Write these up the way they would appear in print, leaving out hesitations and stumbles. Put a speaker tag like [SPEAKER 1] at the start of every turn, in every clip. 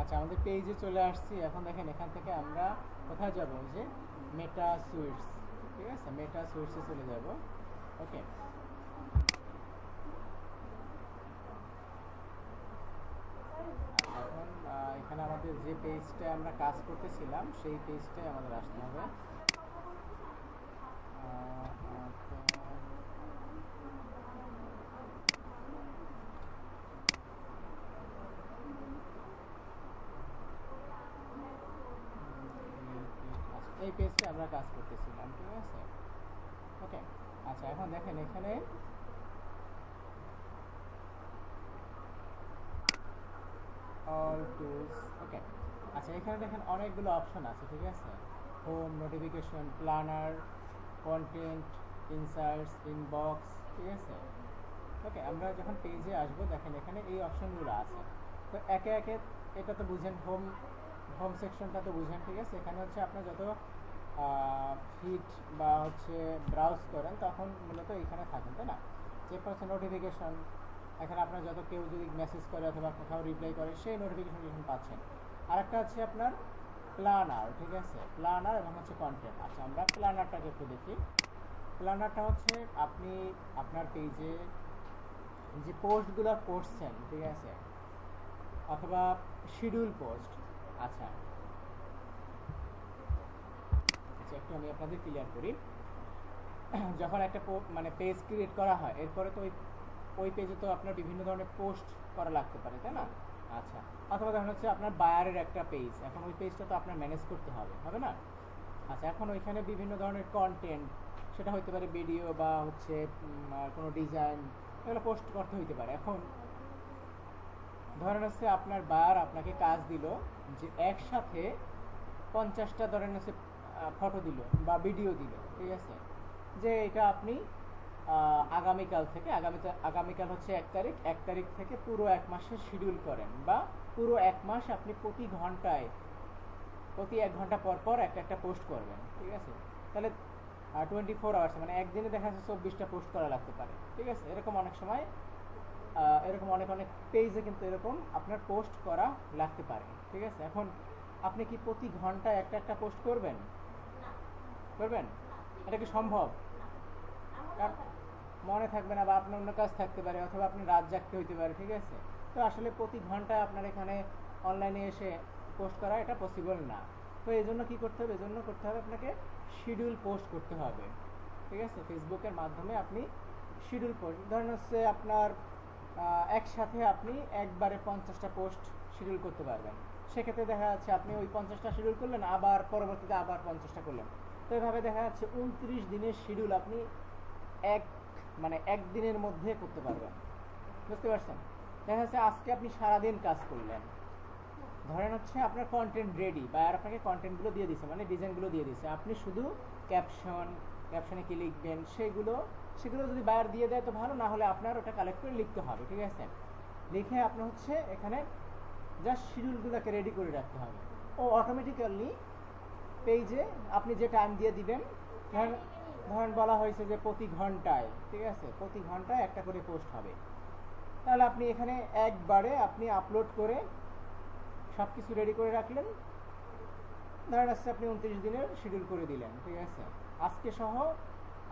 [SPEAKER 1] আচ্ছা, আমাদের পেজে চলে আসছি। এখন দেখেন এখান থেকে আমরা কোথায় যাব, যে মেটা সুইটস, ঠিক আছে, মেটা সুইটসে চলে যাব। ওকে, এখন এখানে আমাদের যে পেজটা আমরা কাজ করতেছিলাম সেই পেজটাই আমাদের আসতে হবে। এই পেজটা আমরা কাজ করতেছিলাম, ঠিক আছে। ওকে, আচ্ছা, এখন দেখেন এখানে অল টুলস। ওকে, আচ্ছা, এখানে দেখেন অনেকগুলো অপশন আছে, ঠিক আছে। Home, notification, planner, content, inserts, inbox, ঠিক আছে। ওকে, আমরা যখন পেজে আসবো দেখেন এখানে এই অপশনগুলো আছে। তো একে একে এটা তো বুঝেন, হোম হোম সেকশনটা তো বুঝেন, ঠিক আছে। এখানে হচ্ছে আপনার যত ফিড বা হচ্ছে ব্রাউজ করেন তখন মূলত এখানে থাকেন, তাই না। এরপর হচ্ছে নোটিফিকেশন, এখানে আপনার যত কেউ যদি মেসেজ করে অথবা কোথাও রিপ্লাই করে সেই নোটিফিকেশন এখানে পাচ্ছেন। আরেকটা হচ্ছে আপনার প্ল্যানার, ঠিক আছে, প্ল্যানার এবং হচ্ছে কন্টেন্ট। আচ্ছা, আমরা প্ল্যানারটাকে একটু দেখি। প্ল্যানারটা হচ্ছে আপনি আপনার পেজে যে পোস্টগুলো করছেন, ঠিক আছে, অথবা শিডিউল পোস্ট। আচ্ছা আচ্ছা, একটু আমি আপনাদের ক্লিয়ার করি। যখন একটা মানে পেজ ক্রিয়েট করা হয় এরপরে তো ওই পেজে তো আপনার বিভিন্ন ধরনের পোস্ট করা লাগতে পারে, তাই না। আচ্ছা, অথবা ধরুন হচ্ছে আপনার বায়ারের একটা পেজ, এখন ওই পেজটা তো আপনার ম্যানেজ করতে হবে, হবে না। আচ্ছা, এখন ওইখানে বিভিন্ন ধরনের কন্টেন্ট, সেটা হতে পারে ভিডিও বা হচ্ছে কোনো ডিজাইন, এগুলো পোস্ট করতে হইতে পারে। এখন ধরেন হচ্ছে আপনার বায়ার আপনাকে কাজ দিল যে একসাথে 50টা ধরেন হচ্ছে ফটো দিল বা ভিডিও দিল, ঠিক আছে, যে এটা আপনি আগামীকাল থেকে আগামীকাল হচ্ছে 1 তারিখ, 1 তারিখ থেকে পুরো 1 মাসের শিডিউল করেন, বা পুরো 1 মাস আপনি প্রতি 1 ঘন্টা পর পর একটা পোস্ট করবেন, ঠিক আছে। তাহলে 24 আওয়ার্স মানে একদিনে দেখা যাচ্ছে 24টা পোস্ট করা লাগতে পারে, ঠিক আছে। এরকম অনেক সময় এরকম অনেক অনেক পেজে কিন্তু এরকম আপনার পোস্ট করা লাগতে পারে, ঠিক আছে। এখন আপনি কি প্রতি ঘন্টায় একটা পোস্ট করবেন? করবেন? এটা কি সম্ভব? মনে থাকবে না, বা আপনার অন্য কাজ থাকতে পারে, অথবা আপনি রাত জাগতে হইতে পারে, ঠিক আছে। তো আসলে প্রতি ঘন্টায় আপনার এখানে অনলাইনে এসে পোস্ট করা এটা পসিবল না। তো এই জন্য কী করতে হবে, এজন্য করতে হবে আপনাকে শিডিউল পোস্ট করতে হবে, ঠিক আছে। ফেসবুকের মাধ্যমে আপনি শিডিউল পোস্ট, ধরেন হচ্ছে আপনার একসাথে আপনি একবারে 50টা পোস্ট শিডিউল করতে পারবেন। সেক্ষেত্রে দেখা যাচ্ছে আপনি ওই 50টা শিডিউল করলেন, আবার পরবর্তীতে আবার 50টা করলেন। তো এভাবে দেখা যাচ্ছে 29 দিনের শিডিউল আপনি এক মানে একদিনের মধ্যে করতে পারবেন, বুঝতে পারছেন। দেখা যাচ্ছে আজকে আপনি সারাদিন কাজ করলেন, ধরেন হচ্ছে আপনার কন্টেন্ট রেডি, বা আর আপনাকে কন্টেন্টগুলো দিয়ে দিছে, মানে ডিজাইনগুলো দিয়ে দিছে, আপনি শুধু ক্যাপশনে কি লিখবেন সেগুলো যদি বায়ার দিয়ে দেয় তো ভালো, না হলে আপনার ওটা কালেক্ট করে লিখতে হবে, ঠিক আছে। লিখে আপনার হচ্ছে এখানে জাস্ট শিডিউলগুলোকে রেডি করে রাখতে হবে। ও অটোমেটিক্যালি পেজে আপনি যে টাইম দিয়ে দিবেন, ধরেন বলা হয়েছে যে প্রতি ঘন্টায়, ঠিক আছে, প্রতি ঘন্টায় একটা করে পোস্ট হবে, তাহলে আপনি এখানে একবারে আপনি আপলোড করে সব কিছু রেডি করে রাখলেন। ধরেন আসছে আপনি 29 দিনের শিডিউল করে দিলেন, ঠিক আছে, আজকে সহ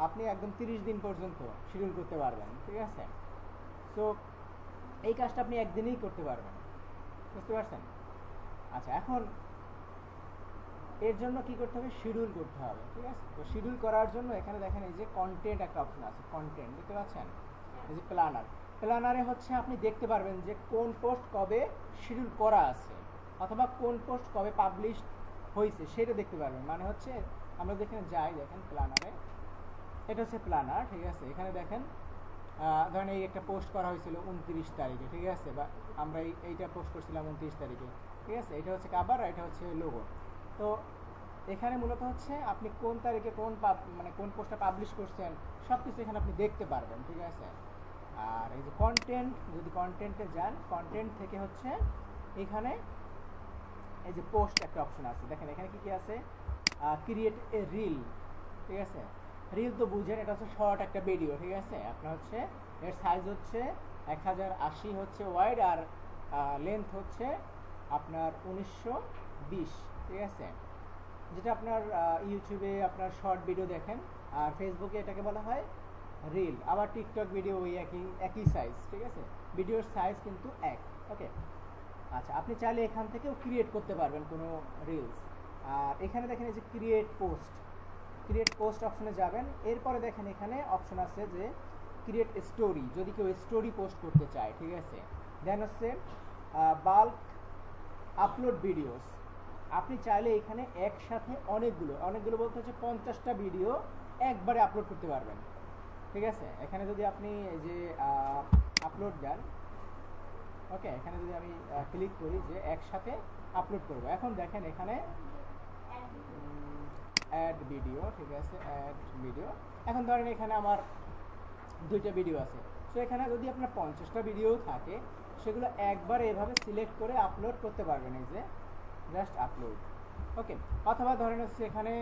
[SPEAKER 1] আপনি একদম 30 দিন পর্যন্ত শিডিউল করতে পারবেন, ঠিক আছে। সো এই কাজটা আপনি একদিনেই করতে পারবেন, বুঝতে পারছেন। আচ্ছা, এখন এর জন্য কি করতে হবে, শিডিউল করতে হবে, ঠিক আছে। তো শিডিউল করার জন্য এখানে দেখেন এই যে কন্টেন্ট একটা অপশন আছে, কন্টেন্ট দেখতে পাচ্ছেন, এই যে প্ল্যানারে হচ্ছে আপনি দেখতে পারবেন যে কোন পোস্ট কবে শিডিউল করা আছে, অথবা কোন পোস্ট কবে পাবলিশ হয়েছে সেটা দেখতে পারবেন। মানে হচ্ছে আমরা যেখানে যাই, দেখেন প্ল্যানারে, এটা হচ্ছে প্ল্যানার, ঠিক আছে। এখানে দেখেন ধরেন এই একটা পোস্ট করা হয়েছিল 29 তারিখে, ঠিক আছে, বা আমরা এইটা পোস্ট করছিলাম 29 তারিখে, ঠিক আছে। এটা হচ্ছে কাভার আর এটা হচ্ছে লোগো। তো এখানে মূলত হচ্ছে আপনি কোন তারিখে মানে কোন পোস্টটা পাবলিশ করছেন সব কিছু এখানে আপনি দেখতে পারবেন, ঠিক আছে। আর এই যে কন্টেন্ট, যদি কন্টেন্টে যান, কন্টেন্ট থেকে হচ্ছে এখানে এই যে পোস্ট একটা অপশন আছে, দেখেন এখানে কি কি আছে, ক্রিয়েট এ রিল, ঠিক আছে। রিল তো বুঝেন, এটা হচ্ছে শর্ট একটা ভিডিও, ঠিক আছে। আপনার হচ্ছে এর সাইজ হচ্ছে 1080 হচ্ছে ওয়াইড, আর লেন্থ হচ্ছে আপনার 1920, ঠিক আছে, যেটা আপনার ইউটিউবে আপনার শর্ট ভিডিও দেখেন, আর ফেসবুকে এটাকে বলা হয় রিল, আবার টিকটক ভিডিও ওই একই সাইজ, ঠিক আছে, ভিডিওর সাইজ কিন্তু এক। ওকে, আচ্ছা, আপনি চাইলে এখান থেকেও ক্রিয়েট করতে পারবেন কোনো রিলস। আর এখানে দেখেন এই যে ক্রিয়েট পোস্ট অপশনে যাবেন, এরপরে দেখেন এখানে অপশন আছে যে ক্রিয়েট স্টোরি, যদি কেউ স্টোরি পোস্ট করতে চায়, ঠিক আছে। দেন হচ্ছে বাল্ক আপলোড ভিডিওস, আপনি চাইলে এখানে একসাথে অনেকগুলো বলতে হচ্ছে 50টা ভিডিও একবারে আপলোড করতে পারবেন, ঠিক আছে। এখানে যদি আপনি যে আপলোড দেন, ওকে, এখানে যদি আমি ক্লিক করি যে একসাথে আপলোড করব, এখন দেখেন এখানে অ্যাড ভিডিও, ঠিক আছে, অ্যাড ভিডিও। এখন ধরেন এখানে আমার 2টা ভিডিও আছে, সো এখানে যদি আপনার 50টা ভিডিও থাকে সেগুলো একবার এভাবে সিলেক্ট করে আপলোড করতে পারবেন, এই যে জাস্ট আপলোড। ওকে, অথবা ধরেন হচ্ছে এখানে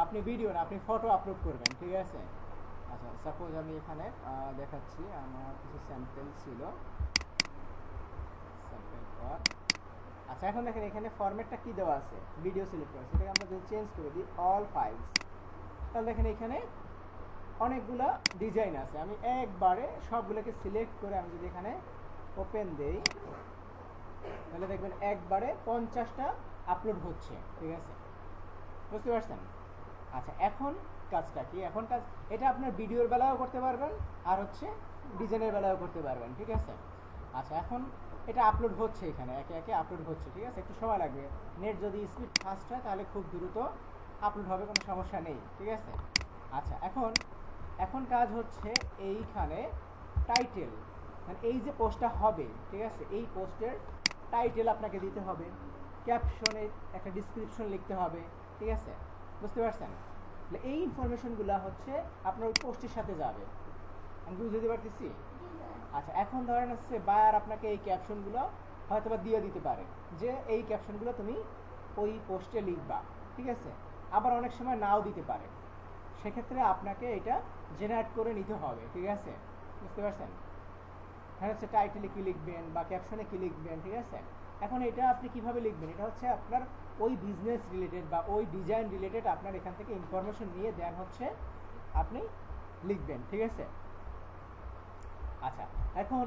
[SPEAKER 1] আপনি ভিডিও না, আপনি ফটো আপলোড করবেন, ঠিক আছে। আচ্ছা, সাপোজ আমি এখানে দেখাচ্ছি, আমার কিছু স্যাম্পল ছিল, স্যাম্পল ফর। আচ্ছা, এখন দেখেন এখানে ফরম্যাটটা কি দেওয়া আছে, ভিডিও সিলেক্ট করা আছে, এটাকে আমরা যদি চেঞ্জ করে দিই অল ফাইলস, তাহলে দেখেন এখানে অনেকগুলা ডিজাইন আছে। আমি একবারে সবগুলোকে সিলেক্ট করে আমি যদি এখানে ওপেন দেই, তাহলে দেখবেন একবারে 50টা আপলোড হচ্ছে, ঠিক আছে, বুঝতে পারছেন। আচ্ছা, এখন কাজটা কি, এখন কাজ এটা আপনার ভিডিওর বেলাও করতে পারবেন আর হচ্ছে ডিজাইনের বেলাও করতে পারবেন, ঠিক আছে। আচ্ছা, এখন এটা আপলোড হচ্ছে, এখানে একে একে আপলোড হচ্ছে, ঠিক আছে, একটু সময় লাগবে, নেট যদি স্পিড ফাস্ট হয় তাহলে খুব দ্রুত আপলোড হবে, কোনো সমস্যা নেই, ঠিক আছে। আচ্ছা, এখন কাজ হচ্ছে এইখানে টাইটেল, মানে এই যে পোস্টটা হবে, ঠিক আছে, এই পোস্টের টাইটেল আপনাকে দিতে হবে, ক্যাপশনে একটা ডিসক্রিপশন লিখতে হবে, ঠিক আছে, বুঝতে পারছেন। এই ইনফরমেশনগুলো হচ্ছে আপনার ওই পোস্টের সাথে যাবে, আমি বুঝতে পারতেছি। আচ্ছা, এখন ধরেন হচ্ছে বায়ার আপনাকে এই ক্যাপশনগুলো হয়তো বা দিয়ে দিতে পারে যে এই ক্যাপশনগুলো তুমি ওই পোস্টে লিখবা, ঠিক আছে, আবার অনেক সময় নাও দিতে পারে, সেক্ষেত্রে আপনাকে এটা জেনারেট করে নিতে হবে, ঠিক আছে, বুঝতে পারছেন। হ্যাঁ, হচ্ছে টাইটেলে কী লিখবেন বা ক্যাপশনে কী লিখবেন, ঠিক আছে। এখন এটা আপনি কিভাবে লিখবেন, এটা হচ্ছে আপনার ওই বিজনেস রিলেটেড বা ওই ডিজাইন রিলেটেড আপনার এখান থেকে ইনফরমেশন নিয়ে দেন হচ্ছে আপনি লিখবেন, ঠিক আছে। আচ্ছা, এখন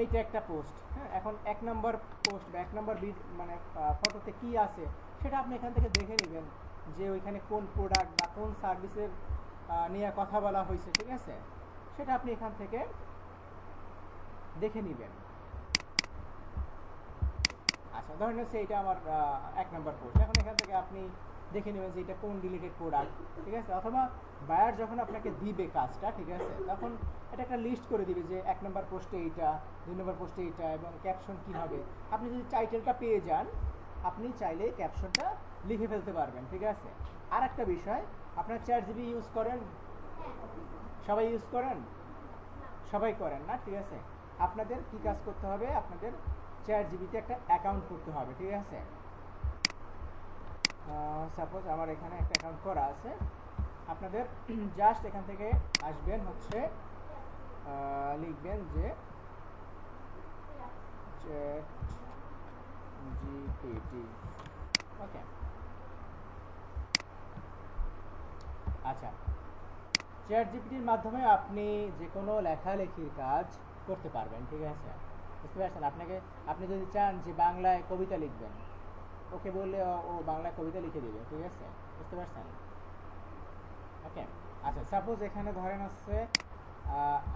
[SPEAKER 1] এইটা একটা পোস্ট, হ্যাঁ, এখন 1 নম্বর পোস্ট বা 1 নম্বর মানে ফটোতে কি আছে সেটা আপনি এখান থেকে দেখে নেবেন যে ওইখানে কোন প্রোডাক্ট বা কোন সার্ভিসের নিয়ে কথা বলা হয়েছে, ঠিক আছে, সেটা আপনি এখান থেকে দেখে নেবেন। আচ্ছা, ধরেন হচ্ছে এইটা আমার 1 নম্বর পোস্ট, এখন এখান থেকে আপনি দেখে নেবেন যে এটা কোন রিলেটেড প্রোডাক্ট, ঠিক আছে, অথবা বায়ার যখন আপনাকে দিবে কাজটা, ঠিক আছে, তখন এটা একটা লিস্ট করে দিবে যে 1 নম্বর পোস্টে এইটা, 2 নম্বর পোস্টে এইটা, এবং ক্যাপশন কী হবে। আপনি যদি টাইটেলটা পেয়ে যান, আপনি চাইলে ক্যাপশনটা লিখে ফেলতে পারবেন, ঠিক আছে। আর একটা বিষয়, আপনার ChatGPT ইউজ করেন, সবাই ইউজ করেন, সবাই করেন না, ঠিক আছে। আপনাদের কি কাজ করতে হবে, আপনাদের ChatGPT একটা অ্যাকাউন্ট করতে হবে, ঠিক আছে। সাপোজ আমার এখানে একটা অ্যাকাউন্ট করা আছে, আপনাদের জাস্ট এখান থেকে আসবেন হচ্ছে লিখবেন যে ChatGPT, ওকে। আচ্ছা, ChatGPTর মাধ্যমে আপনি যে কোনো লেখালেখির কাজ করতে পারবেন, ঠিক আছে, বুঝতে পারছেন। আপনি যদি চান যে বাংলায় কবিতা লিখবেন, ওকে বললে ও বাংলায় কবিতা লিখে দেবে, ঠিক আছে, বুঝতে পারছেন। ওকে, আচ্ছা, সাপোজ এখানে ধরেন হচ্ছে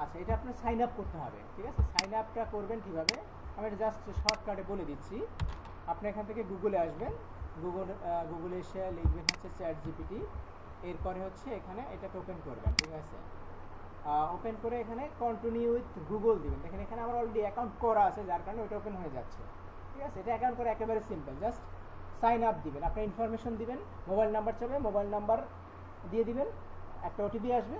[SPEAKER 1] আচ্ছা, এটা আপনার সাইন আপ করতে হবে, ঠিক আছে। সাইন আপটা করবেন কিভাবে, আমি এটা জাস্ট শর্টকাটে বলে দিচ্ছি। আপনি এখান থেকে গুগলে আসবেন, গুগলে এসে লিখবেন হচ্ছে ChatGPT, এরপরে হচ্ছে এখানে এটাকে ওপেন করবেন, ঠিক আছে। ওপেন করে এখানে কন্টিনিউ উইথ গুগল দিবেন, দেখেন এখানে আমার অলরেডি অ্যাকাউন্ট করা আছে, যার কারণে ওইটা ওপেন হয়ে যাচ্ছে, ঠিক আছে। এটা অ্যাকাউন্ট করে একেবারে সিম্পল, জাস্ট সাইন আপ দিবেন, আপনার ইনফরমেশন দিবেন, মোবাইল নাম্বার চাবে, মোবাইল নাম্বার দিয়ে দিবেন, একটা ওটিপি আসবে,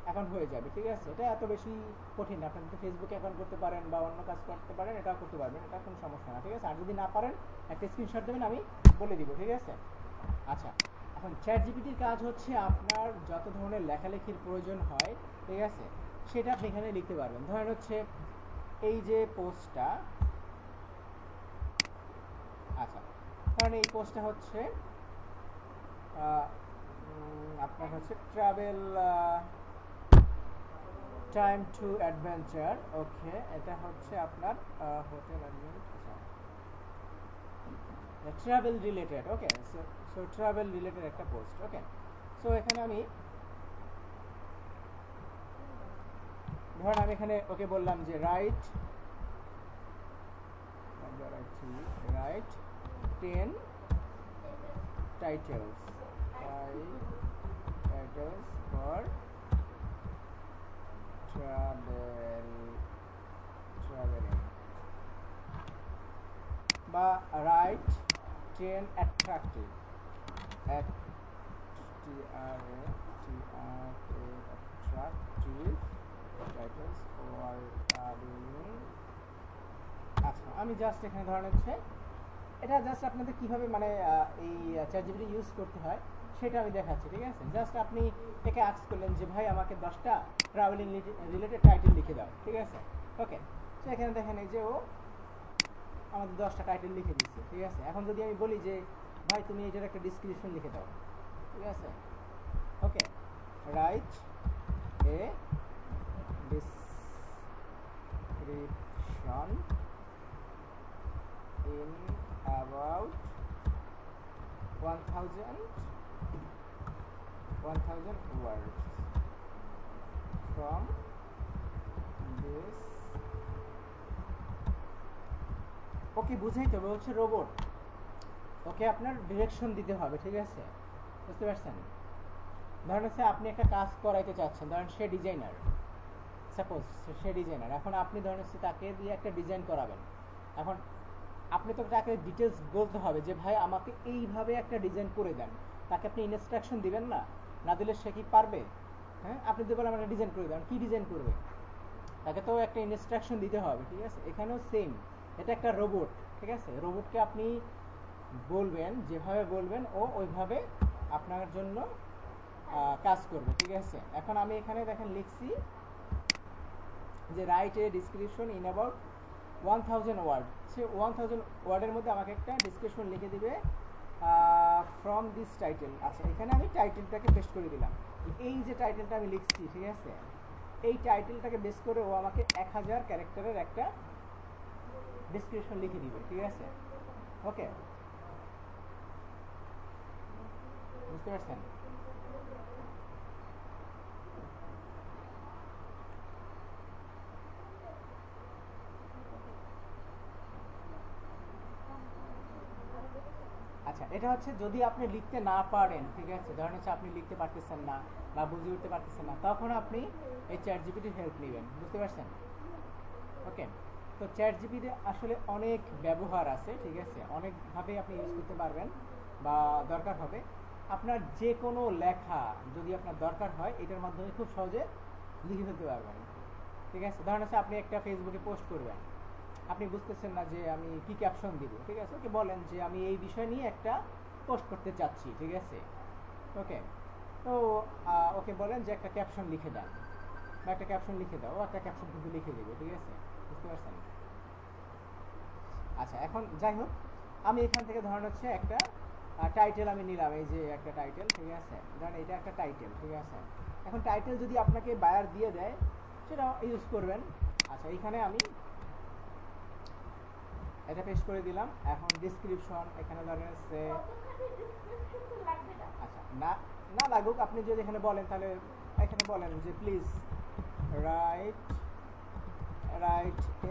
[SPEAKER 1] অ্যাকাউন্ট হয়ে যাবে, ঠিক আছে। এটা এত বেশি কঠিন না, আপনি যদি ফেসবুকে অ্যাকাউন্ট করতে পারেন বা অন্য কাজ করতে পারেন, এটাও করতে পারবেন, এটা কোনো সমস্যা না, ঠিক আছে। আর যদি না পারেন একটা স্ক্রিনশট দেবেন, আমি বলে দিব, ঠিক আছে। আচ্ছা, এখন ChatGPTর কাজ হচ্ছে আপনার যত ধরনের লেখালেখির প্রয়োজন হয়, ঠিক আছে, সেটা আপনি এখানে লিখতে পারবেন। ধরেন হচ্ছে এই যে পোস্টটা, আচ্ছা কারণ এই পোস্টটা হচ্ছে আপনার হচ্ছে ট্রাভেল টাইম টু অ্যাডভেঞ্চার। ওকে, এটা হচ্ছে আপনার হোটেল ট্রাভেল রিলেটেড। ওকে, সো ট্রাভেল রিলেটেড একটা পোস্ট। ওকে, সো এখানে আমি ধরেন আমি এখানে ওকে বললাম যে রাইট 10 titles for traveling, বা right 10 attractive titles for traveling। আচ্ছা, আমি জাস্ট এখানে ধরেন হচ্ছে এটা জাস্ট আপনাদের কিভাবে মানে এই চ্যাটজিপিটি ইউজ করতে হয় সেটা আমি দেখাচ্ছি, ঠিক আছে। জাস্ট আপনি একে আস্ক করলেন যে ভাই আমাকে 10টা ট্রাভেলিং রিলেটেড টাইটেল লিখে দাও, ঠিক আছে। ওকে, তো এখানে দেখেন এই যে ও আমাদের 10টা টাইটেল লিখে দিচ্ছে, ঠিক আছে। এখন যদি আমি বলি যে ভাই তুমি এটার একটা ডিসক্রিপশন লিখে দাও, ঠিক আছে। Okay, write a description in about 1000 words from this। Okay, বুঝাই তো হচ্ছে রোবট, ওকে আপনার ডিরেকশন দিতে হবে, ঠিক আছে, বুঝতে পারছেন। ধরেন হচ্ছে আপনি একটা কাজ করাইতে চাচ্ছেন, ধরেন সে ডিজাইনার, সাপোজ সে ডিজাইনার, এখন আপনি ধরেন হচ্ছে তাকে দিয়ে একটা ডিজাইন করাবেন। এখন আপনি তো তাকে ডিটেলস বলতে হবে যে ভাই আমাকে এইভাবে একটা ডিজাইন করে দেন, তাকে আপনি ইনস্ট্রাকশন দিবেন না, না দিলে সে কি পারবে? হ্যাঁ, আপনি যদি বলেন আমাকে ডিজাইন করে দেন, কি ডিজাইন করবে? তাকে তো একটা ইনস্ট্রাকশন দিতে হবে, ঠিক আছে। এখানেও সেম, এটা একটা রোবট, ঠিক আছে। রোবটকে আপনি বলবেন, যেভাবে বলবেন ও ওইভাবে আপনার জন্য কাজ করবে, ঠিক আছে। এখন আমি এখানে দেখেন লিখছি যে write a description in about 1000 word. সে 1000 ওয়ার্ডের মধ্যে আমাকে একটা ডিসক্রিপশন লিখে দিবে ফ্রম দিস টাইটেল। আচ্ছা, এখানে আমি টাইটেলটাকে পেস্ট করে দিলাম। এই যে টাইটেলটা আমি লিখছি, ঠিক আছে, এই টাইটেলটাকে বেস করে ও আমাকে 1000 ক্যারেক্টারের একটা ডিসক্রিপশন লিখে দিবে, ঠিক আছে। ওকে, বুঝতে পারছেন? আচ্ছা, এটা হচ্ছে যদি আপনি লিখতে না পারেন, ঠিক আছে, ধরেন হচ্ছে আপনি লিখতে পারতেছেন না বা বুঝে উঠতে পারতেছেন না, তখন আপনি এই চ্যাটজিপিটির হেল্প নেবেন, বুঝতে পারছেন? ওকে, তো চ্যাটজিপিটি আসলে অনেক ব্যবহার আছে, ঠিক আছে, অনেকভাবে আপনি ইউজ করতে পারবেন বা দরকার হবে। আপনার যে কোনো লেখা যদি আপনার দরকার হয়, এটার মাধ্যমে খুব সহজে লিখে ফেলতে পারবেন, ঠিক আছে। ধরেন হচ্ছে আপনি একটা ফেসবুকে পোস্ট করবেন, আপনি বুঝতেছেন না যে আমি কি ক্যাপশন দিব, ঠিক আছে, ওকে বলেন যে আমি এই বিষয় নিয়ে একটা পোস্ট করতে চাচ্ছি, ঠিক আছে। ওকে, তো ওকে বলেন যে একটা ক্যাপশন লিখে দেন বা একটা ক্যাপশন লিখে দাও, ও একটা ক্যাপশন কিন্তু লিখে দেবে, ঠিক আছে, বুঝতে পারছেন? আচ্ছা, এখন যাই হোক, আমি এখান থেকে ধরেন হচ্ছে একটা টাইটেল আমি নিলাম, এই যে একটা টাইটেল, ঠিক আছে, ধরেন এটা একটা টাইটেল, ঠিক আছে। এখন টাইটেল যদি আপনাকে বায়ার দিয়ে দেয়, সেটা ইউজ করবেন। আচ্ছা, এখানে আমি এটা পেস্ট করে দিলাম। এখন ডেসক্রিপশন এখানে ধরেন হচ্ছে, আচ্ছা না না লাগুক, আপনি যদি এখানে বলেন তাহলে এখানে বলেন যে please write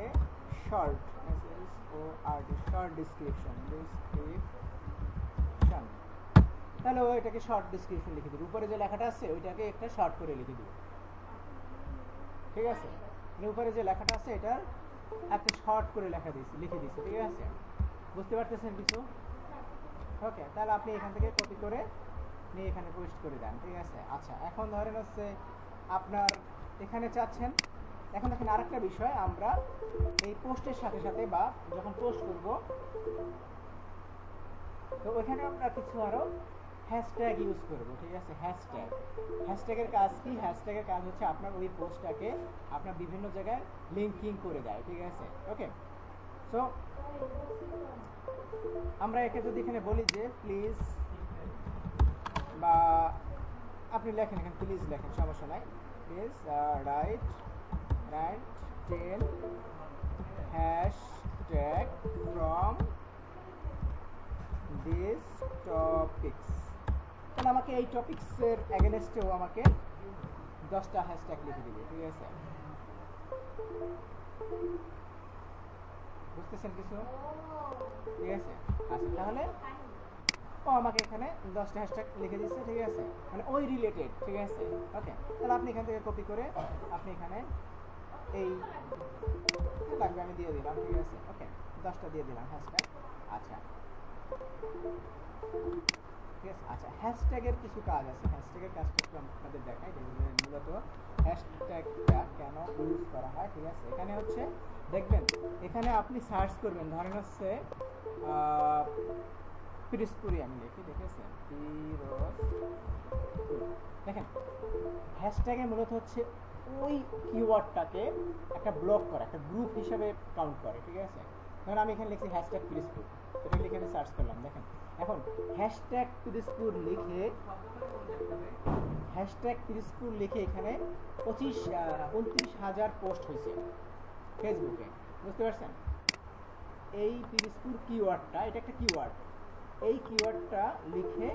[SPEAKER 1] a short short description, তাহলে ও এটাকে শর্ট ডিসক্রিপশন লিখে দিবে। উপরে যে লেখাটা আছে ওইটাকে একটা শর্ট করে লিখে দিবে, ঠিক আছে। উপরে যে লেখাটা আছে এটা একটা শর্ট করে লিখে দিচ্ছি, ঠিক আছে, বুঝতে পারতেছেন কিছু? ওকে, তাহলে আপনি এখান থেকে কপি করে নিয়ে এখানে পোস্ট করে দেন, ঠিক আছে। আচ্ছা, এখন ধরেন হচ্ছে আপনার এখানে চাচ্ছেন, এখন দেখেন আরেকটা বিষয়, আমরা এই পোস্টের সাথে সাথে বা যখন পোস্ট করব, তো ওইখানে আমরা কিছু আরো হ্যাশট্যাগ ইউজ করব, ঠিক আছে। হ্যাশট্যাগের কাজ কি? হ্যাশট্যাগের কাজ হচ্ছে আপনার ওই পোস্টটাকে আপনার বিভিন্ন জায়গায় লিঙ্কিং করে দেয়, ঠিক আছে। ওকে, সো আমরা একে যদি এখানে বলি যে প্লিজ, বা আপনি লেখেন এখানে প্লিজ লেখেন, সমস্যা নাই। Please write 10 hashtag from this topics. তাহলে আমাকে এই টপিক্সের এগেনস্টেও আমাকে 10টা হ্যাশট্যাগ লিখে দিবে, ঠিক আছে। বুঝতেছেন কিছু? ঠিক আছে, আচ্ছা তাহলে ও আমাকে এখানে 10টা হ্যাশট্যাগ লিখে দিচ্ছে, ঠিক আছে, মানে ওই রিলেটেড, ঠিক আছে। ওকে, তাহলে আপনি এখান থেকে কপি করে আপনি এখানে এই লাগবে আমি দিয়ে দিলাম, ঠিক আছে। ওকে, 10টা দিয়ে দিলাম হ্যাশট্যাগ। আচ্ছা ঠিক আছে। আচ্ছা, হ্যাশট্যাগের কিছু কাজ আছে, হ্যাশট্যাগের কাজটা একটু আপনাদের দেখাই যে মূলত হ্যাশট্যাগটা কেন ইউজ করা হয়, ঠিক আছে। এখানে হচ্ছে দেখবেন, এখানে আপনি সার্চ করবেন, ধরেন হচ্ছে পিরোজপুরি আমি লিখি, দেখেছেন, দেখেন হ্যাশট্যাগে মূলত হচ্ছে ওই কিওয়ার্ডটাকে একটা ব্লক করে, একটা গ্রুপ হিসাবে কাউন্ট করে, ঠিক আছে। ধরুন আমি এখানে লিখছি হ্যাশট্যাগ পিরোজপুর, এটা লিখে আমি সার্চ করলাম, দেখেন এখন হ্যাশট্যাগ পিরোজপুর লিখে এখানে 29,000 পোস্ট হয়েছে ফেসবুকে, বুঝতে পারছেন। এই পিরোজপুর কিওয়ার্ডটা, এটা একটা কিওয়ার্ড, এই কিওয়ার্ডটা লিখে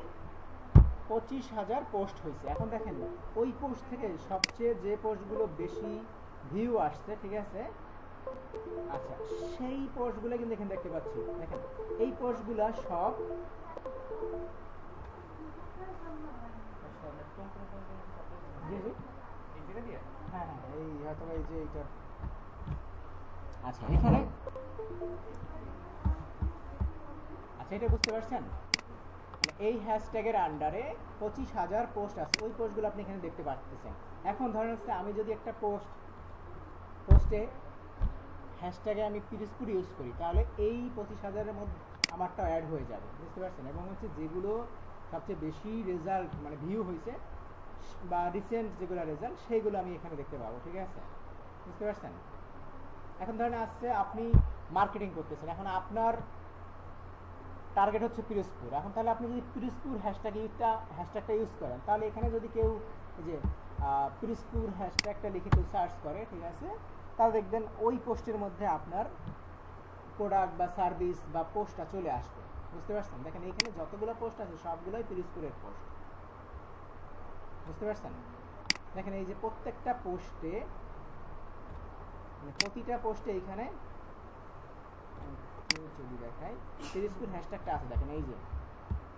[SPEAKER 1] 25,000 পোস্ট হয়েছে। এখন দেখেন ওই পোস্ট থেকে সবচেয়ে যে পোস্টগুলো বেশি ভিউ আসছে, ঠিক আছে, আচ্ছা সেই পোস্টগুলো কিন্তু এখানে দেখতে পাচ্ছি, দেখেন এই পোস্টগুলো সব হ্যাঁ হ্যাঁ এই হয়তো এই যে এইটা, আচ্ছা এখানে, আচ্ছা এটা বুঝতে পারছেন, এই হ্যাশট্যাগের আন্ডারে 25,000 পোস্ট আছে, ওই পোস্টগুলো আপনি এখানে দেখতে পাচ্ছেন। এখন ধরেন হচ্ছে আমি যদি একটা পোস্টে হ্যাশট্যাগে আমি পিরোজপুর ইউজ করি, তাহলে এই 25,000-এর মধ্যে আমারটা অ্যাড হয়ে যাবে, বুঝতে পারছেন। এবং হচ্ছে যেগুলো সবচেয়ে বেশি রেজাল্ট মানে ভিউ হয়েছে বা রিসেন্ট যেগুলো রেজাল্ট, সেইগুলো আমি এখানে দেখতে পাবো, ঠিক আছে, বুঝতে পারছেন। এখন ধরেন আসছে আপনি মার্কেটিং করতেছেন, এখন আপনার টার্গেট হচ্ছে পিরোজপুর, এখন তাহলে আপনি যদি পিরোজপুর হ্যাশট্যাগটা ইউজ করেন, তাহলে এখানে যদি কেউ যে পিরোজপুর হ্যাশট্যাগটা লিখে কেউ সার্চ করে, ঠিক আছে, তাহলে দেখবেন ওই পোস্টের মধ্যে আপনার প্রোডাক্ট বা সার্ভিস বা পোস্টটা চলে আসবে, বুঝতে পারছেন। দেখেন এইখানে যতগুলো পোস্ট আছে সবগুলোই পিরোজপুরের পোস্ট, বুঝতে পারছেন। দেখেন এই যে প্রত্যেকটা পোস্টে, প্রতিটা পোস্টে এইখানে যদি দেখাই পিরোজপুর হ্যাশট্যাগটা আছে, দেখেন এই যে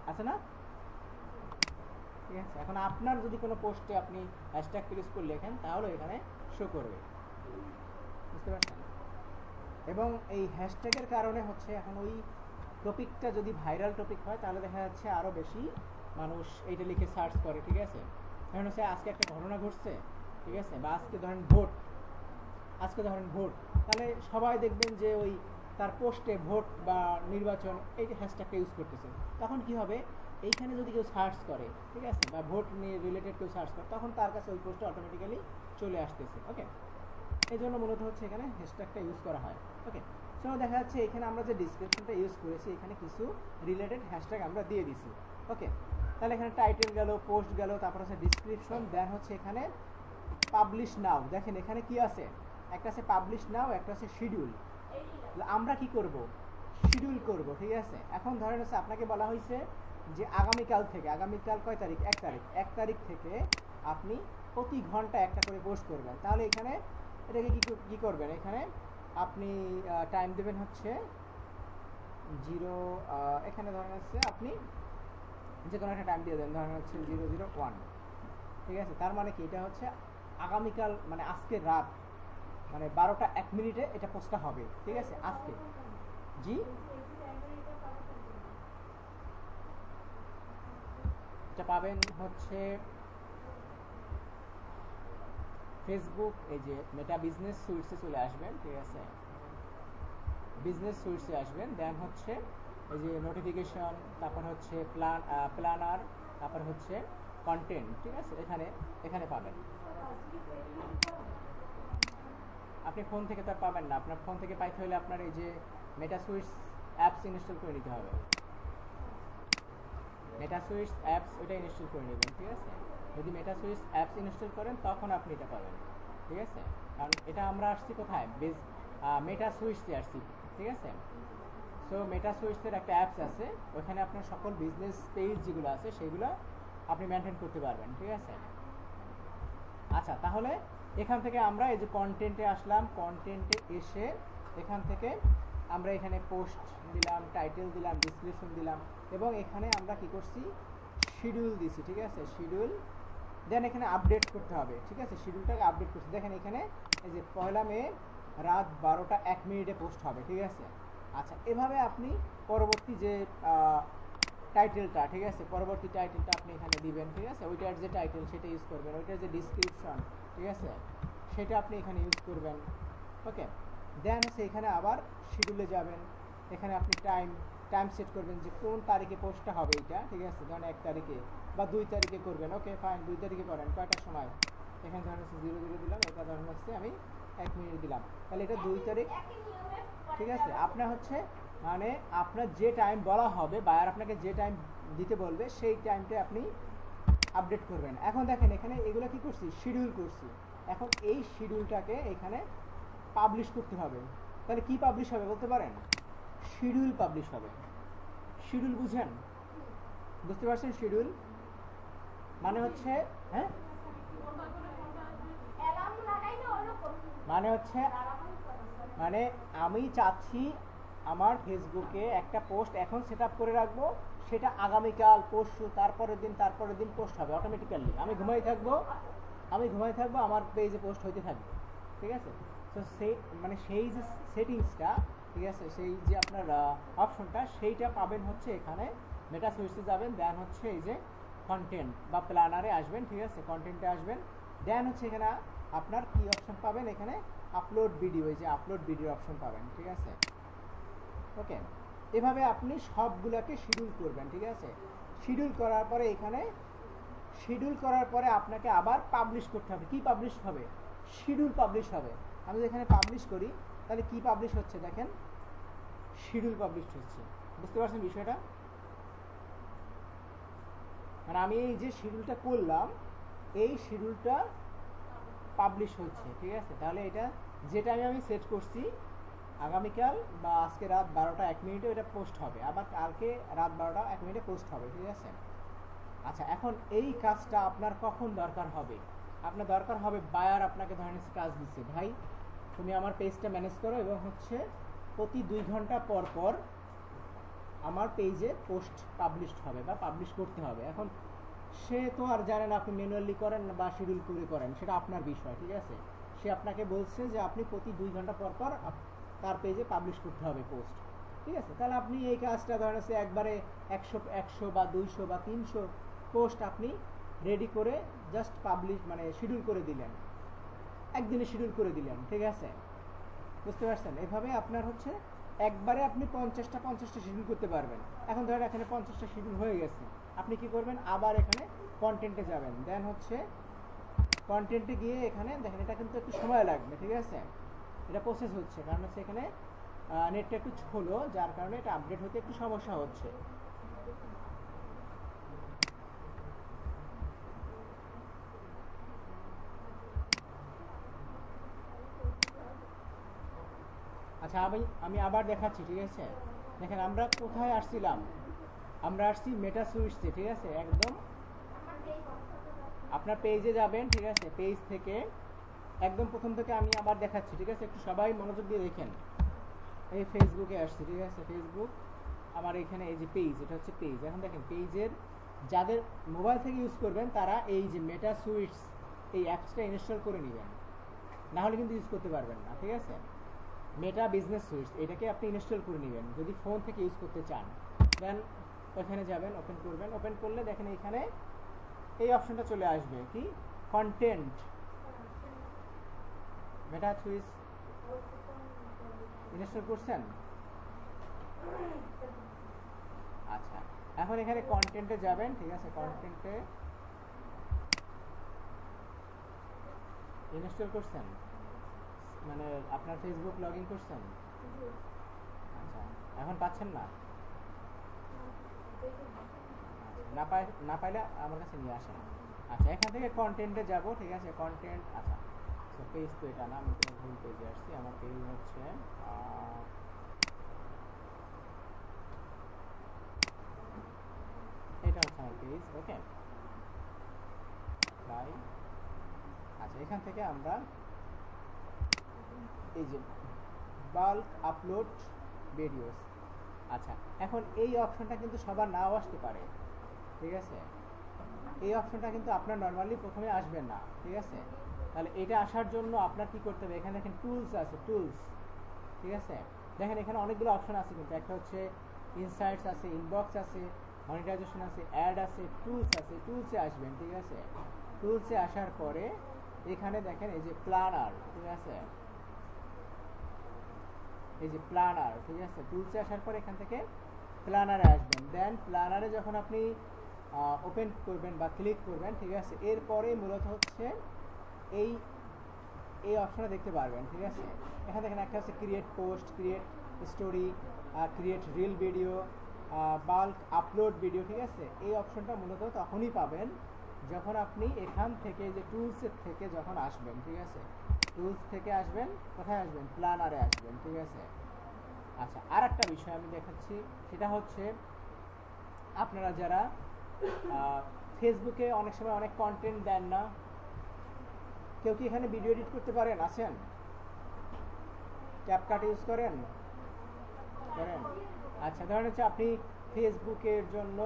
[SPEAKER 1] আছে না, ঠিক আছে। এখন আপনার যদি কোনো পোস্টে আপনি হ্যাশট্যাগ পিরোজপুর লেখেন, তাহলে এখানে শো করবে, বুঝতে পারছেন। এবং এই হ্যাশট্যাগের কারণে হচ্ছে এখন ওই টপিকটা যদি ভাইরাল টপিক হয়, তাহলে দেখা যাচ্ছে আরও বেশি মানুষ এইটা লিখে সার্চ করে, ঠিক আছে। ধরেন হচ্ছে আজকে একটা ঘটনা ঘটছে, ঠিক আছে, বা আজকে ধরেন ভোট, তাহলে সবাই দেখবেন যে ওই তার পোস্টে ভোট বা নির্বাচন এই হ্যাশট্যাগটা ইউজ করতেছে। তখন কি হবে, এইখানে যদি কেউ সার্চ করে, ঠিক আছে, বা ভোট নিয়ে রিলেটেড কেউ সার্চ করে, তখন তার কাছে ওই পোস্টটা অটোমেটিক্যালি চলে আসতেছে। ওকে, এই জন্য মূলত হচ্ছে এখানে হ্যাশট্যাগটা ইউজ করা হয়। ওকে, সো দেখা যাচ্ছে এখানে আমরা যে ডিসক্রিপশনটা ইউজ করেছি, এখানে কিছু রিলেটেড হ্যাশট্যাগ আমরা দিয়ে দিছি। ওকে, তাহলে এখানে টাইটেল গেল, পোস্ট গেল, তারপর হচ্ছে ডিসক্রিপশন, দেন হচ্ছে এখানে পাবলিশ নাও। দেখেন এখানে কি আছে, একটা আছে পাবলিশ নাও, একটা আছে শিডিউল। আমরা কি করব, শিডিউল করব, ঠিক আছে। এখন ধরেন হচ্ছে আপনাকে বলা হয়েছে যে আগামীকাল কয় তারিখ, 1 তারিখ থেকে আপনি প্রতি ঘন্টা একটা করে পোস্ট করবেন। তাহলে এখানে এটাকে কি করবেন, এখানে আপনি টাইম দেবেন হচ্ছে 0, এখানে ধরেন হচ্ছে আপনি যে কোনো একটা টাইম দিয়ে দেন, ধরেন হচ্ছে 001, ঠিক আছে। তার মানে কি, এটা হচ্ছে আগামীকাল মানে আজকে রাত মানে 12টা 1 মিনিটে এটা পোস্টটা হবে, ঠিক আছে, আজকে। জি, এটা পাবেন হচ্ছে ফেসবুক, এই যে মেটা বিজনেস সুইটসে চলে আসবেন, ঠিক আছে, বিজনেস সুইটসে আসবেন, দেন হচ্ছে এই যে নোটিফিকেশন, তারপর হচ্ছে প্ল্যানার, তারপর হচ্ছে কন্টেন্ট, ঠিক আছে, এখানে এখানে পাবেন। আপনি ফোন থেকে তো আর পাবেন না, আপনার ফোন থেকে পাইতে হলে আপনার এই যে মেটাসুইটস অ্যাপস ইনস্টল করে নিতে হবে। মেটাসুইটস অ্যাপস ওইটা ইনস্টল করে নেবেন, ঠিক আছে। যদি মেটাসুইটস অ্যাপস ইনস্টল করেন তখন আপনি এটা পাবেন, ঠিক আছে। কারণ এটা আমরা আসছি কোথায়, মেটাসুইটসে আসছি, ঠিক আছে। সো মেটাসুইটসের একটা অ্যাপস আছে, ওখানে আপনার সকল বিজনেস পেজ যেগুলো আছে সেগুলো আপনি মেনটেন করতে পারবেন, ঠিক আছে। আচ্ছা, তাহলে এখান থেকে আমরা এই যে কন্টেন্টে আসলাম, কন্টেন্টে এসে এখান থেকে আমরা এখানে পোস্ট দিলাম, টাইটেল দিলাম, ডিসক্রিপশন দিলাম, এবং এখানে আমরা কি করছি, শিডিউল দিছি, ঠিক আছে, শিডিউল। দেন এখানে আপডেট করতে হবে, ঠিক আছে, শিডিউলটাকে আপডেট করছি। দেখেন এখানে এই যে 1 মে রাত 12টা 1 মিনিটে পোস্ট হবে, ঠিক আছে। আচ্ছা, এভাবে আপনি পরবর্তী যে টাইটেলটা, ঠিক আছে, পরবর্তী টাইটেলটা আপনি এখানে দিবেন, ঠিক আছে। ওইটার যে টাইটেল সেটা ইউজ করবেন, ওইটার যে ডিসক্রিপশন, ঠিক আছে, সেটা আপনি এখানে ইউজ করবেন। ওকে, দেন হচ্ছে এখানে আবার শিডিউলে যাবেন, এখানে আপনি টাইম সেট করবেন যে কোন তারিখে পোস্টটা হবে এইটা, ঠিক আছে। ধরেন 1 তারিখে বা 2 তারিখে করবেন। ওকে ফাইন, 2 তারিখে করেন। কয়টার সময়? এখানে ধরেন হচ্ছে 00 দিলাম, এটা ধরেন হচ্ছে আমি 1 মিনিট দিলাম, তাহলে এটা 2 তারিখ, ঠিক আছে। আপনার হচ্ছে মানে আপনার যে টাইম বলা হবে, বায়ার আপনাকে যে টাইম দিতে বলবে সেই টাইমটা আপনি আপডেট করবেন। এখন দেখেন এখানে এগুলো কি করছি, শিডিউল করছি। এখন এই শিডিউলটাকে এখানে পাবলিশ করতে হবে। তাহলে কি পাবলিশ হবে বলতে পারেন? শিডিউল পাবলিশ হবে। শিডিউল বুঝেন? বুঝতে পারছেন? শিডিউল মানে হচ্ছে, হ্যাঁ, মানে হচ্ছে, মানে আমি চাচ্ছি আমার ফেসবুকে একটা পোস্ট এখন সেট আপ করে রাখবো, সেটা আগামীকাল, পরশু, তারপরের দিন পোস্ট হবে অটোমেটিক্যালি। আমি ঘুমাই থাকবো, আমার পেজে পোস্ট হইতে থাকবে, ঠিক আছে। তো সেই মানে সেই যে সেটিংসটা, ঠিক আছে, সেই যে আপনার অপশনটা, সেইটা পাবেন হচ্ছে এখানে মেটাসুইটসে যাবেন, দেন হচ্ছে এই যে কন্টেন্ট বা প্ল্যানারে আসবেন, ঠিক আছে, কন্টেন্টে আসবেন। দেন হচ্ছে এখানে আপনার কি অপশন পাবেন, এখানে আপলোড ভিডিও, এই যে আপলোড ভিডিও অপশন পাবেন, ঠিক আছে। ওকে, এভাবে আপনি সবগুলোকে শিডিউল করবেন, ঠিক আছে। শিডিউল করার পরে এখানে শিডিউল করার পরে আপনাকে আবার পাবলিশ করতে হবে। কি পাবলিশ হবে? শিডিউল পাবলিশ হবে। আমি যদি এখানে পাবলিশ করি তাহলে কি পাবলিশ হচ্ছে দেখেন, শিডিউল পাবলিশ হচ্ছে। বুঝতে পারছেন বিষয়টা? মানে আমি এই যে শিডিউলটা করলাম, এই শিডিউলটা পাবলিশ হচ্ছে, ঠিক আছে। তাহলে এটা যেটা আমি সেট করছি আগামীকাল বা আজকে রাত 12টা 1 মিনিটে এটা পোস্ট হবে, আবার কালকে রাত 12টা 1 মিনিটে পোস্ট হবে, ঠিক আছে। আচ্ছা, এখন এই কাজটা আপনার কখন দরকার হবে? আপনার দরকার হবে বায়ার আপনাকে ধরেন কাজ দিচ্ছে, ভাই তুমি আমার পেজটা ম্যানেজ করো এবং হচ্ছে প্রতি 2 ঘন্টা পর পর আমার পেজে পোস্ট পাবলিশড হবে বা পাবলিশ করতে হবে। এখন সে তো আর জানেন আপনি ম্যানুয়ালি করেন বা শিডিউল করে করেন, সেটা আপনার বিষয়, ঠিক আছে। সে আপনাকে বলছে যে আপনি প্রতি 2 ঘন্টা পর পর তার পেজে পাবলিশ করতে হবে পোস্ট, ঠিক আছে। তাহলে আপনি এই কাজটা ধরেন হচ্ছে একবারে 100 বা 200 বা 300 পোস্ট আপনি রেডি করে জাস্ট পাবলিশ মানে শিডিউল করে দিলেন, একদিনে শিডিউল করে দিলেন, ঠিক আছে। বুঝতে পারছেন? এভাবে আপনার হচ্ছে একবারে আপনি 50টা শিডিউল করতে পারবেন। এখন ধরেন এখানে 50টা শিডিউল হয়ে গেছে, আপনি কি করবেন, আবার এখানে কন্টেন্টে যাবেন, দেন হচ্ছে কন্টেন্টে গিয়ে এখানে দেখেন এটা কিন্তু একটু সময় লাগবে, ঠিক আছে, এটা প্রসেস হচ্ছে, কারণ হচ্ছে এখানে নেটটা একটু ছোলো, যার কারণে এটা আপডেট হতে একটু সমস্যা হচ্ছে। আচ্ছা, আমি আবার দেখাচ্ছি, ঠিক আছে। দেখেন আমরা কোথায় আসছিলাম, আমরা আসছি মেটাসুইটসে, ঠিক আছে। একদম আপনার পেজে যাবেন, ঠিক আছে, পেজ থেকে একদম প্রথম থেকে আমি আবার দেখাচ্ছি, ঠিক আছে, একটু সবাই মনোযোগ দিয়ে দেখেন। এই ফেসবুকে আসছি, ঠিক আছে, ফেসবুক আমার এখানে এই যে পেজ, এটা হচ্ছে পেজ। এখন দেখেন পেজের যাদের মোবাইল থেকে ইউজ করবেন তারা এই যে মেটাসুইটস এই অ্যাপসটা ইনস্টল করে নেবেন, না হলে কিন্তু ইউজ করতে পারবেন না, ঠিক আছে। মেটা বিজনেস সুইটস এটাকে আপনি ইনস্টল করে নেবেন যদি ফোন থেকে ইউজ করতে চান। দেন ওখানে যাবেন, ওপেন করবেন, ওপেন করলে দেখেন এখানে এই অপশনটা চলে আসবে, কি কন্টেন্ট, মেটা সুইটস ইনস্টল করছেন? আচ্ছা, এখন এখানে কন্টেন্টে যাবেন, ঠিক আছে, কন্টেন্টে ইনস্টল করছেন, মানে আপনার ফেসবুক লগ ইন করছেন? আচ্ছা, এখন পাচ্ছেন না? না পাইলে আমার কাছে নিয়ে আসেন। আচ্ছা, এখান থেকে কন্টেন্টে যাব, ঠিক আছে, কন্টেন্ট। আচ্ছা, পেজ তো এটা না, আমি ভুল পেজে আসছি। আমার পেজ হচ্ছে এটা হচ্ছে আমার পেজ। ওকে, আচ্ছা, এখান থেকে আমরা এই যে বাল্ক আপলোড ভিডিওস, আচ্ছা, এখন এই অপশনটা কিন্তু সবার নাও আসতে পারে, ঠিক আছে। এই অপশনটা কিন্তু আপনার নর্মালি প্রথমে আসবে না, ঠিক আছে। তাহলে এটা আসার জন্য আপনার কি করতে হবে, এখানে দেখেন টুলস আছে, টুলস, ঠিক আছে। দেখেন এখানে অনেকগুলো অপশন আছে, কিন্তু একটা হচ্ছে ইনসাইটস আছে, ইনবক্স আছে, মনিটাইজেশন আছে, অ্যাড আছে, টুলস আছে। টুলসে আসবেন, ঠিক আছে। টুলসে আসার পরে এখানে দেখেন এই যে প্ল্যানার, ঠিক আছে, এই যে প্ল্যানার, ঠিক আছে। টুলসে আসার পরে এখান থেকে প্ল্যানারে আসবেন। দেন প্ল্যানারে যখন আপনি ওপেন করবেন বা ক্লিক করবেন, ঠিক আছে, এরপরে মূলত হচ্ছে এই এই অপশনটা দেখতে পারবেন, ঠিক আছে। এখানে দেখেন একটা হচ্ছে create post, create story, create reel video, bulk upload video, ঠিক আছে। এই অপশনটা মূলত তখনই পাবেন যখন আপনি এখান থেকে যে টুলসের থেকে যখন আসবেন, ঠিক আছে। টুলস থেকে আসবেন, কোথায় আসবেন, প্ল্যানারে আসবেন, ঠিক আছে। আচ্ছা, আর একটা বিষয় আমি দেখাচ্ছি, সেটা হচ্ছে আপনারা যারা ফেসবুকে অনেক সময় অনেক কন্টেন্ট দেন না, কেউ কি এখানে ভিডিও এডিট করতে পারেন? আছেন? ক্যাপকাট ইউজ করেন? আচ্ছা, ধরেন হচ্ছে আপনি ফেসবুকের জন্য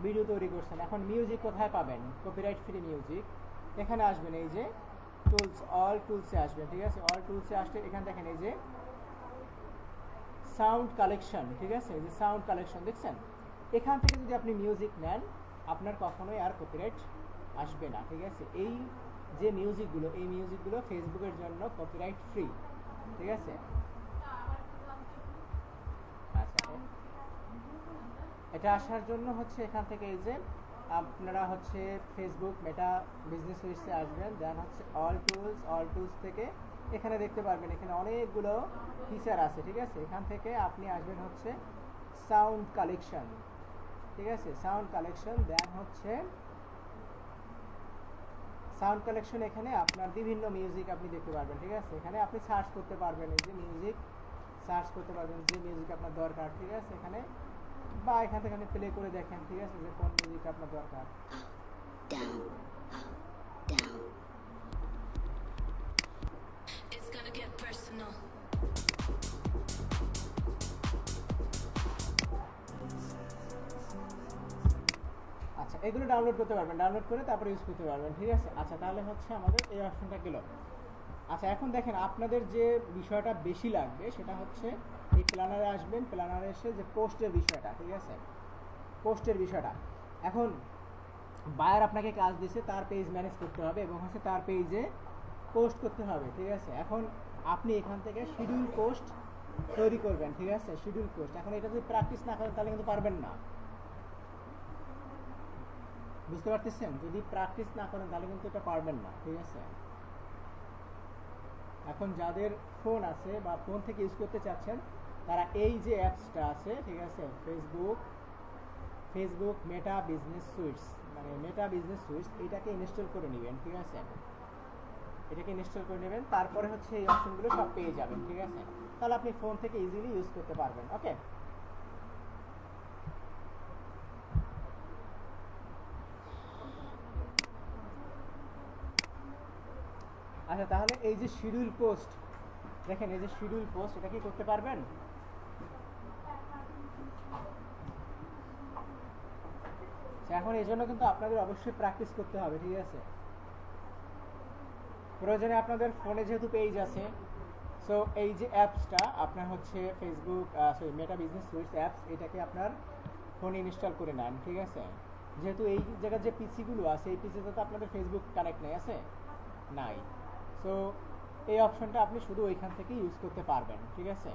[SPEAKER 1] ভিডিও তৈরি করছেন, এখন মিউজিক কোথায় পাবেন, কপিরাইট ফ্রি মিউজিক। এখানে আসবেন, এই যে টুলস, অল টুলসে আসবেন, ঠিক আছে। অল টুলসে আসলে এখানে দেখেন এই যে সাউন্ড কালেকশন, ঠিক আছে, এই যে সাউন্ড কালেকশন দেখছেন। এখান থেকে যদি আপনি মিউজিক নেন, আপনার কখনোই আর কপিরাইট আসবে না, ঠিক আছে। এই যে মিউজিকগুলো, এই মিউজিকগুলো ফেসবুকের জন্য কপিরাইট ফ্রি, ঠিক আছে। আচ্ছা, এটা আসার জন্য হচ্ছে এখান থেকে এই যে আপনারা হচ্ছে ফেসবুক মেটা বিজনেস সুইটসে আসবেন। দেন হচ্ছে অল টুলস থেকে এখানে দেখতে পারবেন এখানে অনেকগুলো ফিচার আছে, ঠিক আছে। এখান থেকে আপনি আসবেন হচ্ছে সাউন্ড কালেকশন, ঠিক আছে, সাউন্ড কালেকশন। দেন হচ্ছে সাউন্ড কালেকশন, এখানে আপনার বিভিন্ন মিউজিক আপনি দেখতে পারবেন, ঠিক আছে। এখানে আপনি সার্চ করতে পারবেন, এই যে মিউজিক সার্চ করতে পারবেন যে মিউজিক আপনার দরকার, ঠিক আছে। এখানে বা এখান থেকে আপনি প্লে করে দেখেন, ঠিক আছে, যে কোন মিউজিক আপনার দরকার। আচ্ছা, এগুলো ডাউনলোড করতে পারবেন, ডাউনলোড করে তারপরে ইউজ করতে পারবেন, ঠিক আছে। আচ্ছা, তাহলে হচ্ছে আমাদের এই অপশনটা গেল। আচ্ছা, এখন দেখেন আপনাদের যে বিষয়টা বেশি লাগবে সেটা হচ্ছে এই প্ল্যানারে আসবেন, প্ল্যানারে এসে যে পোস্টের বিষয়টা, ঠিক আছে, পোস্টের বিষয়টা। এখন বায়ার আপনাকে কাজ দিয়েছে, তার পেজ ম্যানেজ করতে হবে এবং হচ্ছে তার পেজে পোস্ট করতে হবে, ঠিক আছে। এখন আপনি এখান থেকে শিডিউল পোস্ট তৈরি করবেন, ঠিক আছে, শিডিউল পোস্ট। এখন এটা যদি প্র্যাকটিস না করেন তাহলে কিন্তু পারবেন না, বুঝতে পারতেছেন? যদি প্র্যাকটিস না করেন তাহলে কিন্তু এটা পারবেন না, ঠিক আছে। এখন যাদের ফোন আছে বা ফোন থেকে ইউজ করতে চাচ্ছেন তারা এই যে অ্যাপসটা আছে, ঠিক আছে, ফেসবুক মেটা বিজনেস সুইটস, মানে মেটা বিজনেস সুইটস, এটাকে ইনস্টল করে নেবেন, ঠিক আছে। এটাকে ইনস্টল করে নেবেন, তারপরে হচ্ছে এই অপশনগুলো সব পেয়ে যাবেন, ঠিক আছে। তাহলে আপনি ফোন থেকে ইজিলি ইউজ করতে পারবেন। ওকে, আচ্ছা, তাহলে এই যে শিডিউল পোস্ট, দেখেন এই যে শিডিউল পোস্ট, এটা কি করতে পারবেন? এখন এই জন্য কিন্তু আপনাদের অবশ্যই প্র্যাকটিস করতে হবে, ঠিক আছে। প্রয়োজনে আপনাদের ফোনে যেহেতু পেজ আছে, সো এই যে অ্যাপসটা আপনার হচ্ছে ফেসবুক সরি মেটা বিজনেস সুইটস অ্যাপস, এটাকে আপনার ফোনে ইনস্টল করে নেন, ঠিক আছে। যেহেতু এই জায়গার যে পিসিগুলো আছে, এই পিসিতে তো আপনাদের ফেসবুক কানেক্ট নেই, আছে নাই, সো এই অপশনটা আপনি শুধু ওইখান থেকে ইউজ করতে পারবেন, ঠিক আছে।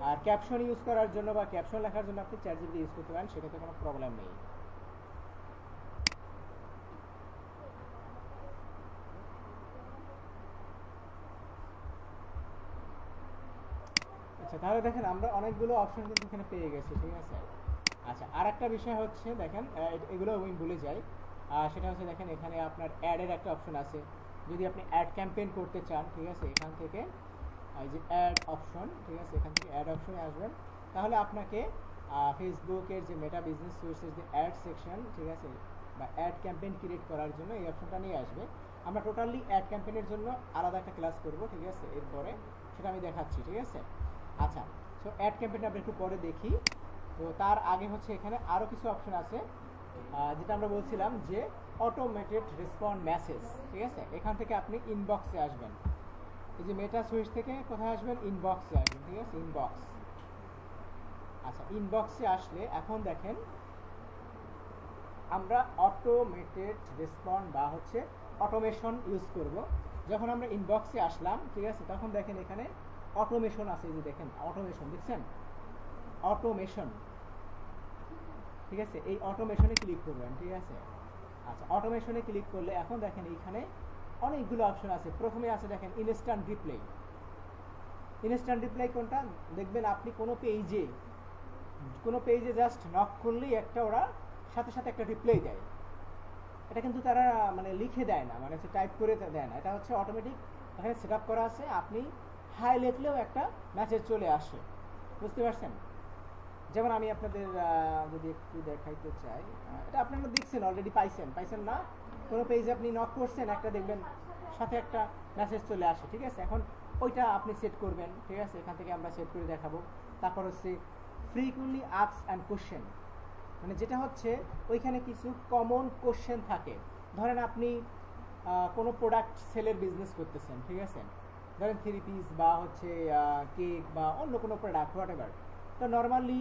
[SPEAKER 1] আর ক্যাপশন ইউজ করার জন্য বা ক্যাপশন লেখার জন্য আপনি চ্যাটজিপিটি ইউজ করতে পারেন, সেটাতে কোনো প্রবলেম নেই। আচ্ছা, তাহলে দেখেন আমরা অনেকগুলো অপশন কিন্তু এখানে পেয়ে গেছি, ঠিক আছে। আচ্ছা, আর একটা বিষয় হচ্ছে দেখেন, এগুলো আমি ভুলে যাই, সেটা হচ্ছে দেখেন এখানে আপনার অ্যাডের একটা অপশন আছে। যদি আপনি অ্যাড ক্যাম্পেইন করতে চান, ঠিক আছে, এখান থেকে এই যে অ্যাড অপশন, ঠিক আছে, এখান থেকে অ্যাড অপশনে আসবেন, তাহলে আপনাকে ফেসবুকের যে মেটা বিজনেস সুইটসের যে অ্যাড সেকশন, ঠিক আছে, বা অ্যাড ক্যাম্পেইন ক্রিয়েট করার জন্য এই অপশনটা নিয়ে আসবে। আমরা টোটালি অ্যাড ক্যাম্পেইনের জন্য আলাদা একটা ক্লাস করব, ঠিক আছে, এরপরে সেটা আমি দেখাচ্ছি, ঠিক আছে। আচ্ছা, সো অ্যাড ক্যাম্পেইনটা আমরা একটু পরে দেখি। তো তার আগে হচ্ছে এখানে আরও কিছু অপশন আছে, যেটা আমরা বলছিলাম যে অটোমেটেড রেসপন্ড মেসেজ, ঠিক আছে। এখান থেকে আপনি ইনবক্সে আসবেন, এই যে মেটা সুইচ থেকে কোথায় আসবেন, ইনবক্সে আসবেন, ঠিক আছে, ইনবক্স। আচ্ছা, ইনবক্সে আসলে এখন দেখেন আমরা অটোমেটেড রেসপন্ড বা হচ্ছে অটোমেশন ইউজ করব। যখন আমরা ইনবক্সে আসলাম, ঠিক আছে, তখন দেখেন এখানে অটোমেশন আছে, এই যে দেখেন অটোমেশন, দেখছেন অটোমেশন, ঠিক আছে। এই অটোমেশনে ক্লিক করবেন, ঠিক আছে। আচ্ছা, অটোমেশনে ক্লিক করলে এখন দেখেন এইখানে অনেকগুলো অপশন আছে। প্রথমে আছে দেখেন ইনস্ট্যান্ট রিপ্লাই। ইনস্ট্যান্ট রিপ্লাই কোনটা, দেখবেন আপনি কোনো পেজে জাস্ট নক করলেই একটা ওরা সাথে সাথে একটা রিপ্লাই দেয়। এটা কিন্তু তারা মানে লিখে দেয় না, মানে টাইপ করে দেয় না, এটা হচ্ছে অটোমেটিক এখানে সেট আপ করা আছে। আপনি হাই লিখলেও একটা মেসেজ চলে আসে, বুঝতে পারছেন। যেমন আমি আপনাদের যদি একটু দেখাইতে চাই, এটা আপনারা দেখছেন অলরেডি, পাইছেন না, কোনো পেজে আপনি নক করছেন, একটা দেখবেন সাথে একটা মেসেজ চলে আসে, ঠিক আছে। এখন ওইটা আপনি সেট করবেন, ঠিক আছে, এখান থেকে আমরা সেট করে দেখাবো। তারপর হচ্ছে ফ্রিকুয়েন্টলি আস্কড অ্যান্ড কোশ্চেন, মানে যেটা হচ্ছে ওইখানে কিছু কমন কোশ্চেন থাকে। ধরেন আপনি কোনো প্রোডাক্ট সেলের বিজনেস করতেছেন, ঠিক আছে, ধরেন 3 পিস বা হচ্ছে কেক বা অন্য কোনো প্রোডাক্ট হোয়াট এভার। তো নর্মালি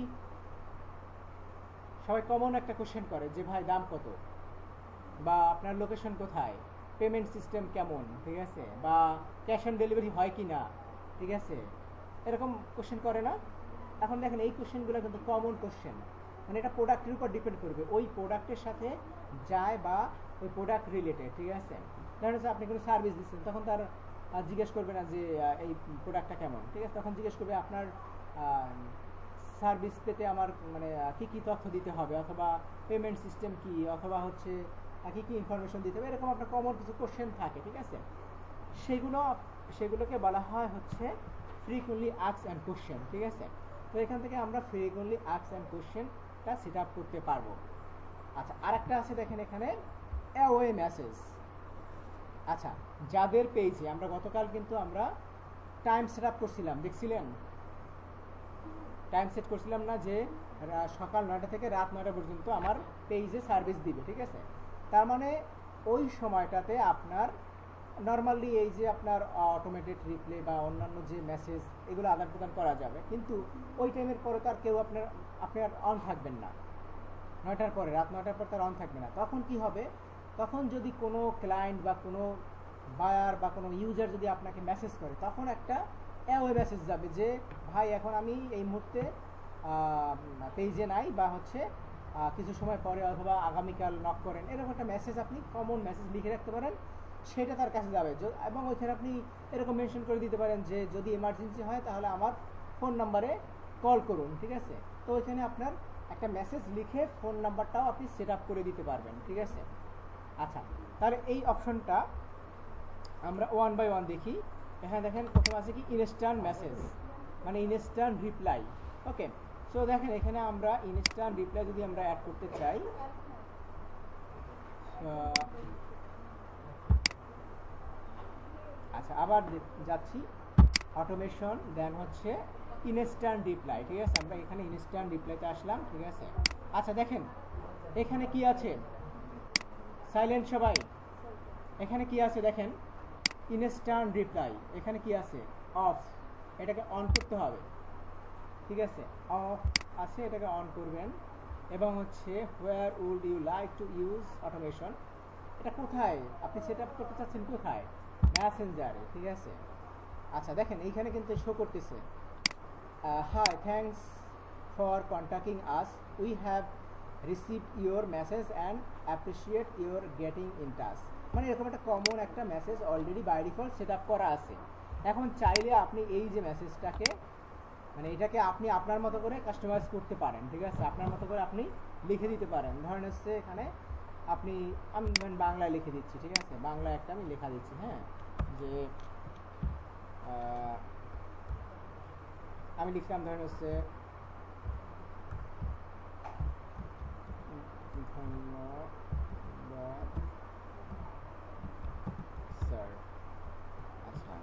[SPEAKER 1] সবাই কমন একটা কোশ্চেন করে যে ভাই দাম কত, বা আপনার লোকেশন কোথায়, পেমেন্ট সিস্টেম কেমন, ঠিক আছে, বা ক্যাশ অন ডেলিভারি হয় কি না, ঠিক আছে, এরকম কোশ্চেন করে না। এখন দেখেন এই কোশ্চেনগুলো কিন্তু কমন কোশ্চেন, মানে এটা প্রোডাক্টের উপর ডিপেন্ড করবে, ওই প্রোডাক্টের সাথে যায় বা ওই প্রোডাক্ট রিলেটেড, ঠিক আছে। ধরেন হচ্ছে আপনি কোনো সার্ভিস দিচ্ছেন, তখন তার জিজ্ঞেস করবে না যে এই প্রোডাক্টটা কেমন, ঠিক আছে, তখন জিজ্ঞেস করবে আপনার সার্ভিস পেতে আমার মানে কী কী তথ্য দিতে হবে, অথবা পেমেন্ট সিস্টেম কী, অথবা হচ্ছে কী কী ইনফরমেশন দিতে হবে, এরকম আপনার কমন কিছু কোশ্চেন থাকে, ঠিক আছে। সেগুলোকে বলা হয় হচ্ছে ফ্রিকুয়েন্টলি আস্কড অ্যান্ড কোশ্চেন, ঠিক আছে। তো এখান থেকে আমরা ফ্রিকুয়েন্টলি আস্কড অ্যান্ড কোশ্চেনটা সেট আপ করতে পারবো। আচ্ছা, আরেকটা আছে দেখেন এখানে অ্যাওয়ে মেসেজ। আচ্ছা, যাদের পেজে আমরা গতকাল কিন্তু আমরা টাইম সেট আপ করছিলাম, দেখছিলেন টাইম সেট করছিলাম না, যে সকাল 9টা থেকে রাত 9টা পর্যন্ত আমার পেজে সার্ভিস দিবে, ঠিক আছে। তার মানে ওই সময়টাতে আপনার নর্মালি এই যে আপনার অটোমেটেড রিপ্লাই বা অন্যান্য যে মেসেজ এগুলো আদান প্রদান করা যাবে, কিন্তু ওই টাইমের পরে তো আর কেউ আপনি আর অন থাকবেন না, 9টার পরে, রাত 9টার পর তার অন থাকবে না। তখন কি হবে, তখন যদি কোনো ক্লায়েন্ট বা কোনো বায়ার বা কোনো ইউজার যদি আপনাকে মেসেজ করে, তখন একটা অ্যাওয়ে মেসেজ যাবে যে ভাই এখন আমি এই মুহূর্তে পেজে নাই, বা হচ্ছে কিছু সময় পরে অথবা আগামীকাল নক করেন, এরকম একটা মেসেজ আপনি কমন মেসেজ লিখে রাখতে পারেন, সেটা তার কাছে যাবে। এবং ওইখানে আপনি এরকম মেনশন করে দিতে পারেন যে যদি এমার্জেন্সি হয় তাহলে আমার ফোন নাম্বারে কল করুন, ঠিক আছে। তো ওইখানে আপনার একটা মেসেজ লিখে ফোন নাম্বারটাও আপনি সেট আপ করে দিতে পারবেন, ঠিক আছে। আচ্ছা, তাহলে এই অপশনটা আমরা ওয়ান বাই ওয়ান দেখি। এখানে দেখেন প্রথম আছে কি ইনস্ট্যান্ট মেসেজ, মানে ইনস্ট্যান্ট রিপ্লাই। ওকে, সো দেখেন এখানে আমরা ইনস্ট্যান্ট রিপ্লাই যদি আমরা অ্যাড করতে চাই, আচ্ছা আবার যাচ্ছি অটোমেশন, দেন হচ্ছে ইনস্ট্যান্ট রিপ্লাই, ঠিক আছে। আমরা এখানে ইনস্ট্যান্ট রিপ্লাইতে আসলাম, ঠিক আছে। আচ্ছা দেখেন এখানে কি আছে, সাইলেন্ট সবাই, এখানে কি আছে দেখেন ইনস্ট্যান্ট রিপ্লাই, এখানে কি আছে অফ, এটাকে অন করতে হবে, ঠিক আছে, অফ আছে, এটাকে অন করবেন। এবং হচ্ছে where would you like to use automation, এটা কোথায় আপনি সেট আপ করতে চাচ্ছেন, কোথায়, মেসেঞ্জারে, ঠিক আছে। আচ্ছা দেখেন এইখানে কিন্তু শো করতেছে Hi, thanks for contacting us. We have received your message and appreciate your getting in touch. মানে এরকম একটা কমন একটা message already by default set up করা আছে। এখন চাইলে আপনি এই যে মেসেজটাকে মানে এটাকে আপনি আপনার মতো করে কাস্টমাইজ করতে পারেন, ঠিক আছে? আপনার মতো করে আপনি লিখে দিতে পারেন। ধরেন হচ্ছে এখানে আপনি আমি ধরেন বাংলায় লিখে দিচ্ছি, ঠিক আছে? বাংলা একটা আমি লেখা দিচ্ছি, হ্যাঁ, যে আমি লিখলাম ধরেন হচ্ছে ধন্যবাদ স্যার। আচ্ছা,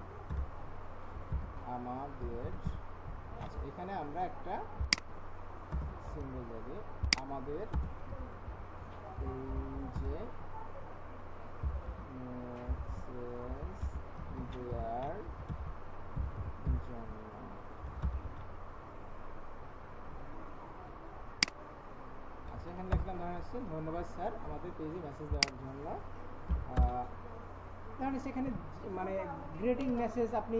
[SPEAKER 1] আমাদের আচ্ছা এখানে আমরা একটা সিম্বল দেবো, আমাদের এই যে মেসেজ দেওয়ার জন্য আচ্ছা এখানে লিখলাম ধরেন হচ্ছে ধন্যবাদ স্যার আমাদের পেজে মেসেজ দেওয়ার জন্য। ধরেন সেখানে মানে গ্রেটিং মেসেজ আপনি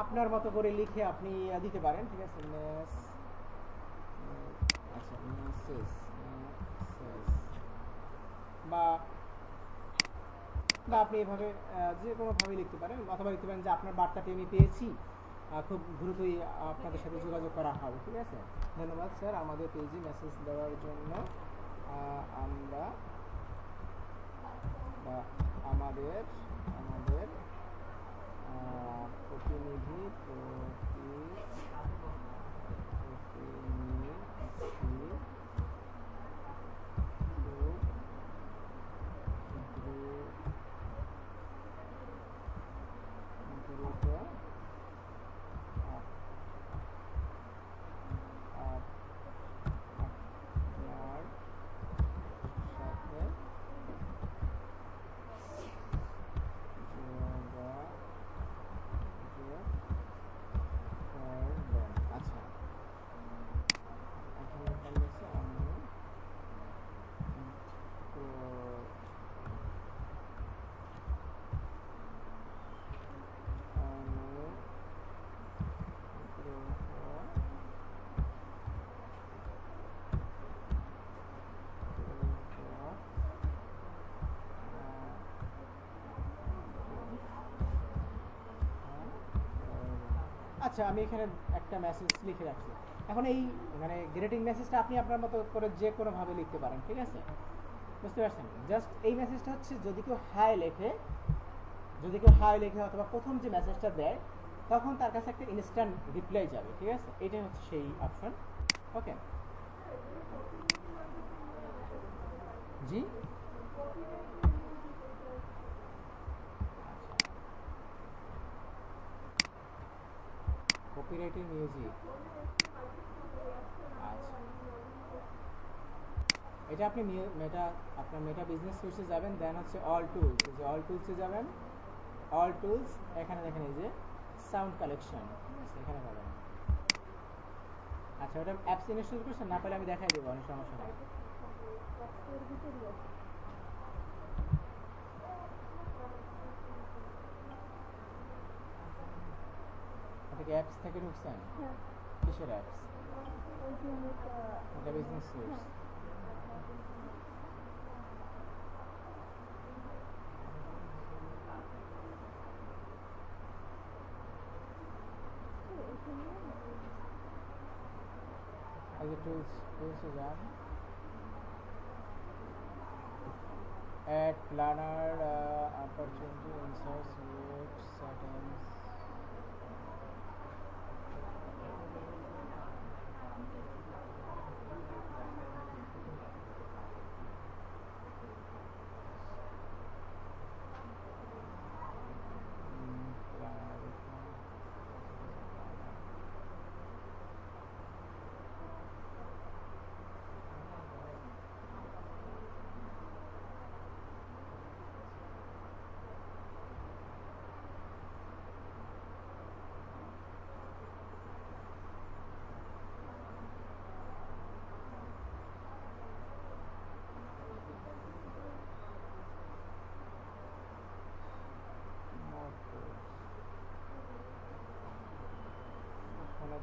[SPEAKER 1] আপনার মতো করে লিখে আপনি দিতে পারেন, ঠিক আছে? আচ্ছা মেসেজ বা বা আপনি এভাবে যে কোনোভাবে লিখতে পারেন, অথবা লিখতে পারেন যে আপনার বার্তাটি আমি পেয়েছি, খুব দ্রুতই আপনাদের সাথে যোগাযোগ করা হবে, ঠিক আছে? ধন্যবাদ স্যার আমাদের পেজে মেসেজ দেওয়ার জন্য। আমরা বা আমাদের আমাদের প্রতিনিধি দ্রুত আপনার সাথে আচ্ছা আচ্ছা আমি এখানে একটা মেসেজ লিখে রাখছি। এখন এই মানে গ্রেটিং মেসেজটা আপনি আপনার মতো করে যে কোনোভাবে লিখতে পারেন, ঠিক আছে? বুঝতে পারছেন? জাস্ট এই মেসেজটা হচ্ছে যদি কেউ হাই লেখে অথবা প্রথম যে মেসেজটা দেয় তখন তার কাছে একটা ইনস্ট্যান্ট রিপ্লাই যাবে, ঠিক আছে? এটাই হচ্ছে সেই অপশন। ওকে জি, কপিরাইটের মিউজিক। আচ্ছা এটা আপনি আপনার মেটা বিজনেস সোর্সে যাবেন, দেন হচ্ছে অল টুলস, যে অল টুলসে যাবেন, অল টুলস এখানে দেখেন এই যে সাউন্ড কালেকশন, ঠিক আছে? এখানে পাবেন। আচ্ছা ওটা অ্যাপস ইনস্টল করছেন? না পারলে আমি দেখাই দেবো, অনেক সমস্যা নেই। এটা কি অ্যাপস থেকে ঢুকছেন? কিসের অ্যাপস? এটা বিজনেস সোর্স। আগে টুলসে যান, ad planner, opportunity, inserts, rate, settings.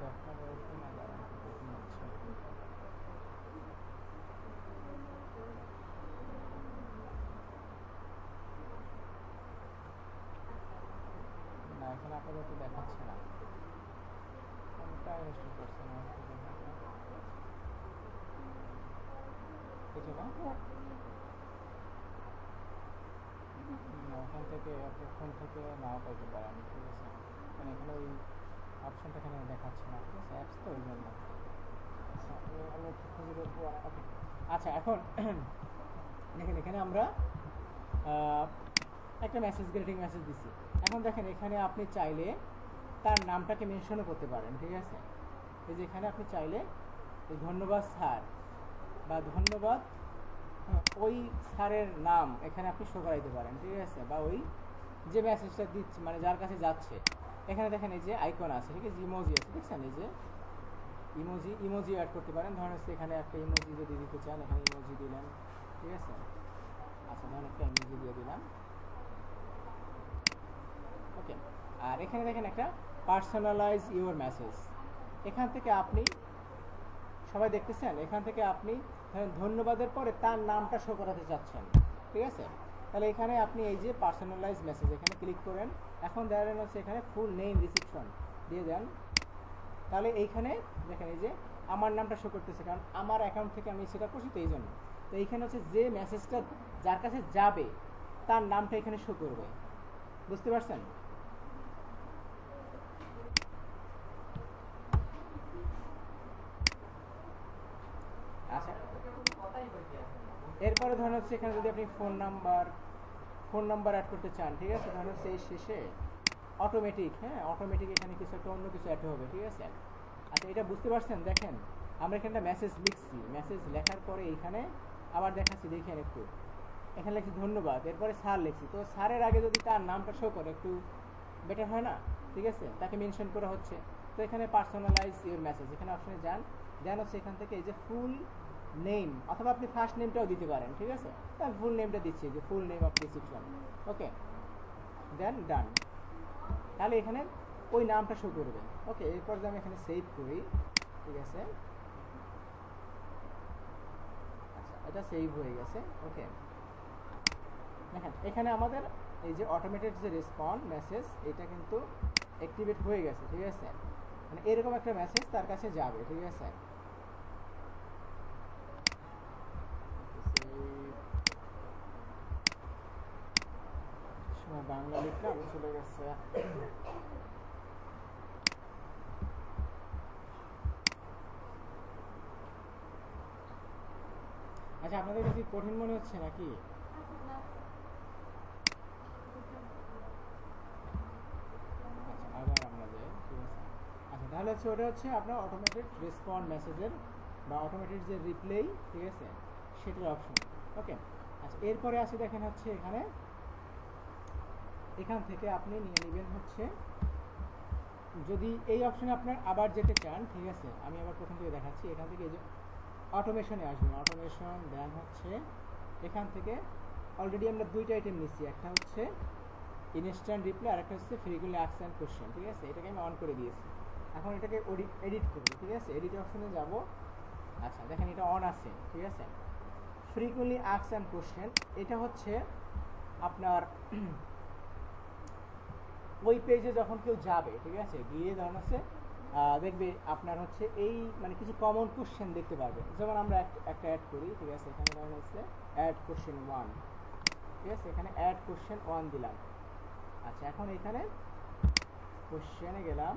[SPEAKER 1] দেখা যাচ্ছে না, দাঁড়ান, কখন হচ্ছে। না, এখানে আপাতত দেখাচ্ছে না। কোনটা ইনস্টল করছেন আমাকে দেখাতে? কিছু না, ওখান থেকে আপনি ফোন থেকে নাও পাইতে পারেন, ঠিক আছে? মানে এখানে ওই অপশনটা এখানে দেখাচ্ছে না, ঠিক আছে? অ্যাপস তো ওই জন্য। আচ্ছা, আমি একটু খুঁজে দেখবো। ওকে, আচ্ছা, এখন দেখেন এখানে আমরা একটা মেসেজ, গ্রিটিং মেসেজ দিচ্ছি। এখন দেখেন এখানে আপনি চাইলে তার নামটাকে মেনশনও করতে পারেন, ঠিক আছে? এই যে এখানে আপনি চাইলে এই ধন্যবাদ স্যার বা ধন্যবাদ ওই স্যারের নাম এখানে আপনি শো করাইতে পারেন, ঠিক আছে? বা ওই যে মেসেজটা দিচ্ছে, মানে যার কাছে যাচ্ছে, এখানে দেখেন এই যে আইকন আছে, ঠিক আছে? ইমোজি আছে, দেখছেন? এই যে ইমোজি অ্যাড করতে পারেন। ধরেন হচ্ছে এখানে একটা ইমোজি যদি দিতে চান, এখানে ইমোজি দিলেন, ঠিক আছে? আচ্ছা, ধরেন একটা ইমোজি দিয়ে দিলাম, ওকে। আর এখানে দেখেন একটা পার্সোনালাইজ ইউর মেসেজ, এখান থেকে আপনি সবাই দেখতেছেন, এখান থেকে আপনি ধন্যবাদের পরে তার নামটা শো করাতে চাচ্ছেন, ঠিক আছে? তাহলে এখানে আপনি এই যে পার্সোনালাইজ মেসেজ এখানে ক্লিক করেন। এখন দেওয়া হচ্ছে এখানে ফুল নেম রিসিপশন দিয়ে দেন। তাহলে এইখানে দেখেন এই যে আমার নামটা শো করতেছে, কারণ আমার অ্যাকাউন্ট থেকে আমি সেটা করছি, তো এই জন্য। তো এইখানে হচ্ছে যে মেসেজটা যার কাছে যাবে তার নামটা এখানে শো করবে, বুঝতে পারছেন? আচ্ছা, এরপরে ধরেন হচ্ছে এখানে যদি আপনি ফোন নাম্বার অ্যাড করতে চান, ঠিক আছে? ধরেন হচ্ছে এই শেষে অটোমেটিক, হ্যাঁ, অটোমেটিক এখানে কিছু একটা অন্য কিছু অ্যাড হবে, ঠিক আছে? আচ্ছা, এটা বুঝতে পারছেন? দেখেন আমরা এখানে একটা মেসেজ লিখছি, মেসেজ লেখার পরে এইখানে আবার দেখাচ্ছি, দেখেন একটু এখানে লিখছি ধন্যবাদ, এরপরে স্যার লিখছি। তো স্যারের আগে যদি তার নামটা শো করে একটু বেটার হয় না, ঠিক আছে? তাকে মেনশন করা হচ্ছে। তো এখানে পার্সোনালাইজ ইউর মেসেজ এখানে অপশনে যান, দেন হচ্ছে এখান থেকে এই যে ফুল নেম, অথবা আপনি ফার্স্ট নেমটাও দিতে পারেন, ঠিক আছে? আমি ফুল নেমটা দিচ্ছি, যে ফুল নেম অফ রিসিপশন, ওকে, দেন ডান। তাহলে এখানে ওই নামটা শো করবে, ওকে। এরপর যদি আমি এখানে সেভ করি, ঠিক আছে? আচ্ছা, এটা সেভ হয়ে গেছে, ওকে। দেখেন এখানে আমাদের এই যে অটোমেটেড যে রেসপন্স মেসেজ, এটা কিন্তু অ্যাক্টিভেট হয়ে গেছে, ঠিক আছে? মানে এরকম একটা মেসেজ তার কাছে যাবে, ঠিক আছে? বাংলা লিখলাম, চলে গেছে। আচ্ছা, আপনাদের কাছে কঠিন মনে হচ্ছে নাকি? আবার আমরা যাই, ঠিক আছে? আচ্ছা, তাহলে হচ্ছে ওটা হচ্ছে আপনার অটোমেটেড রেসপন্স মেসেজের বা অটোমেটেড যে রিপ্লাই, ঠিক আছে, সেটার অপশন, ওকে। আচ্ছা, এরপরে আসি দেখেন হচ্ছে এখান থেকে আপনি নিয়ে নেবেন হচ্ছে, যদি এই অপশনে আপনার আবার যেতে চান, ঠিক আছে? আমি আবার প্রথম থেকে দেখাচ্ছি। এখান থেকে এই যে অটোমেশনে আসবেন, অটোমেশন, দেন হচ্ছে এখান থেকে অলরেডি আমরা দুইটা আইটেম নিচ্ছি, একটা হচ্ছে ইনস্ট্যান্ট রিপ্লাই আর একটা হচ্ছে ফ্রিকুয়েন্টলি আস্কড অ্যান্ড কোশ্চেন, ঠিক আছে? এটাকে আমি অন করে দিয়েছি। এখন এটাকে এডিট করবো, ঠিক আছে? এডিট অপশনে যাব। আচ্ছা, দেখেন এটা অন আছে, ঠিক আছে? ফ্রিকুয়েন্টলি আস্কড অ্যান্ড কোশ্চেন, এটা হচ্ছে আপনার ওই পেজে যখন কেউ যাবে, ঠিক আছে, গিয়ে ধরুন হচ্ছে দেখবে আপনার হচ্ছে এই মানে কিছু কমন কোশ্চেন দেখতে পারবে। যেমন আমরা একটা অ্যাড করি, ঠিক আছে? এখানে ধরুন হচ্ছে অ্যাড কোশ্চেন 1, ঠিক আছে? এখানে অ্যাড কোশ্চেন 1 দিলাম। আচ্ছা, এখন এখানে কোশ্চেনে গেলাম।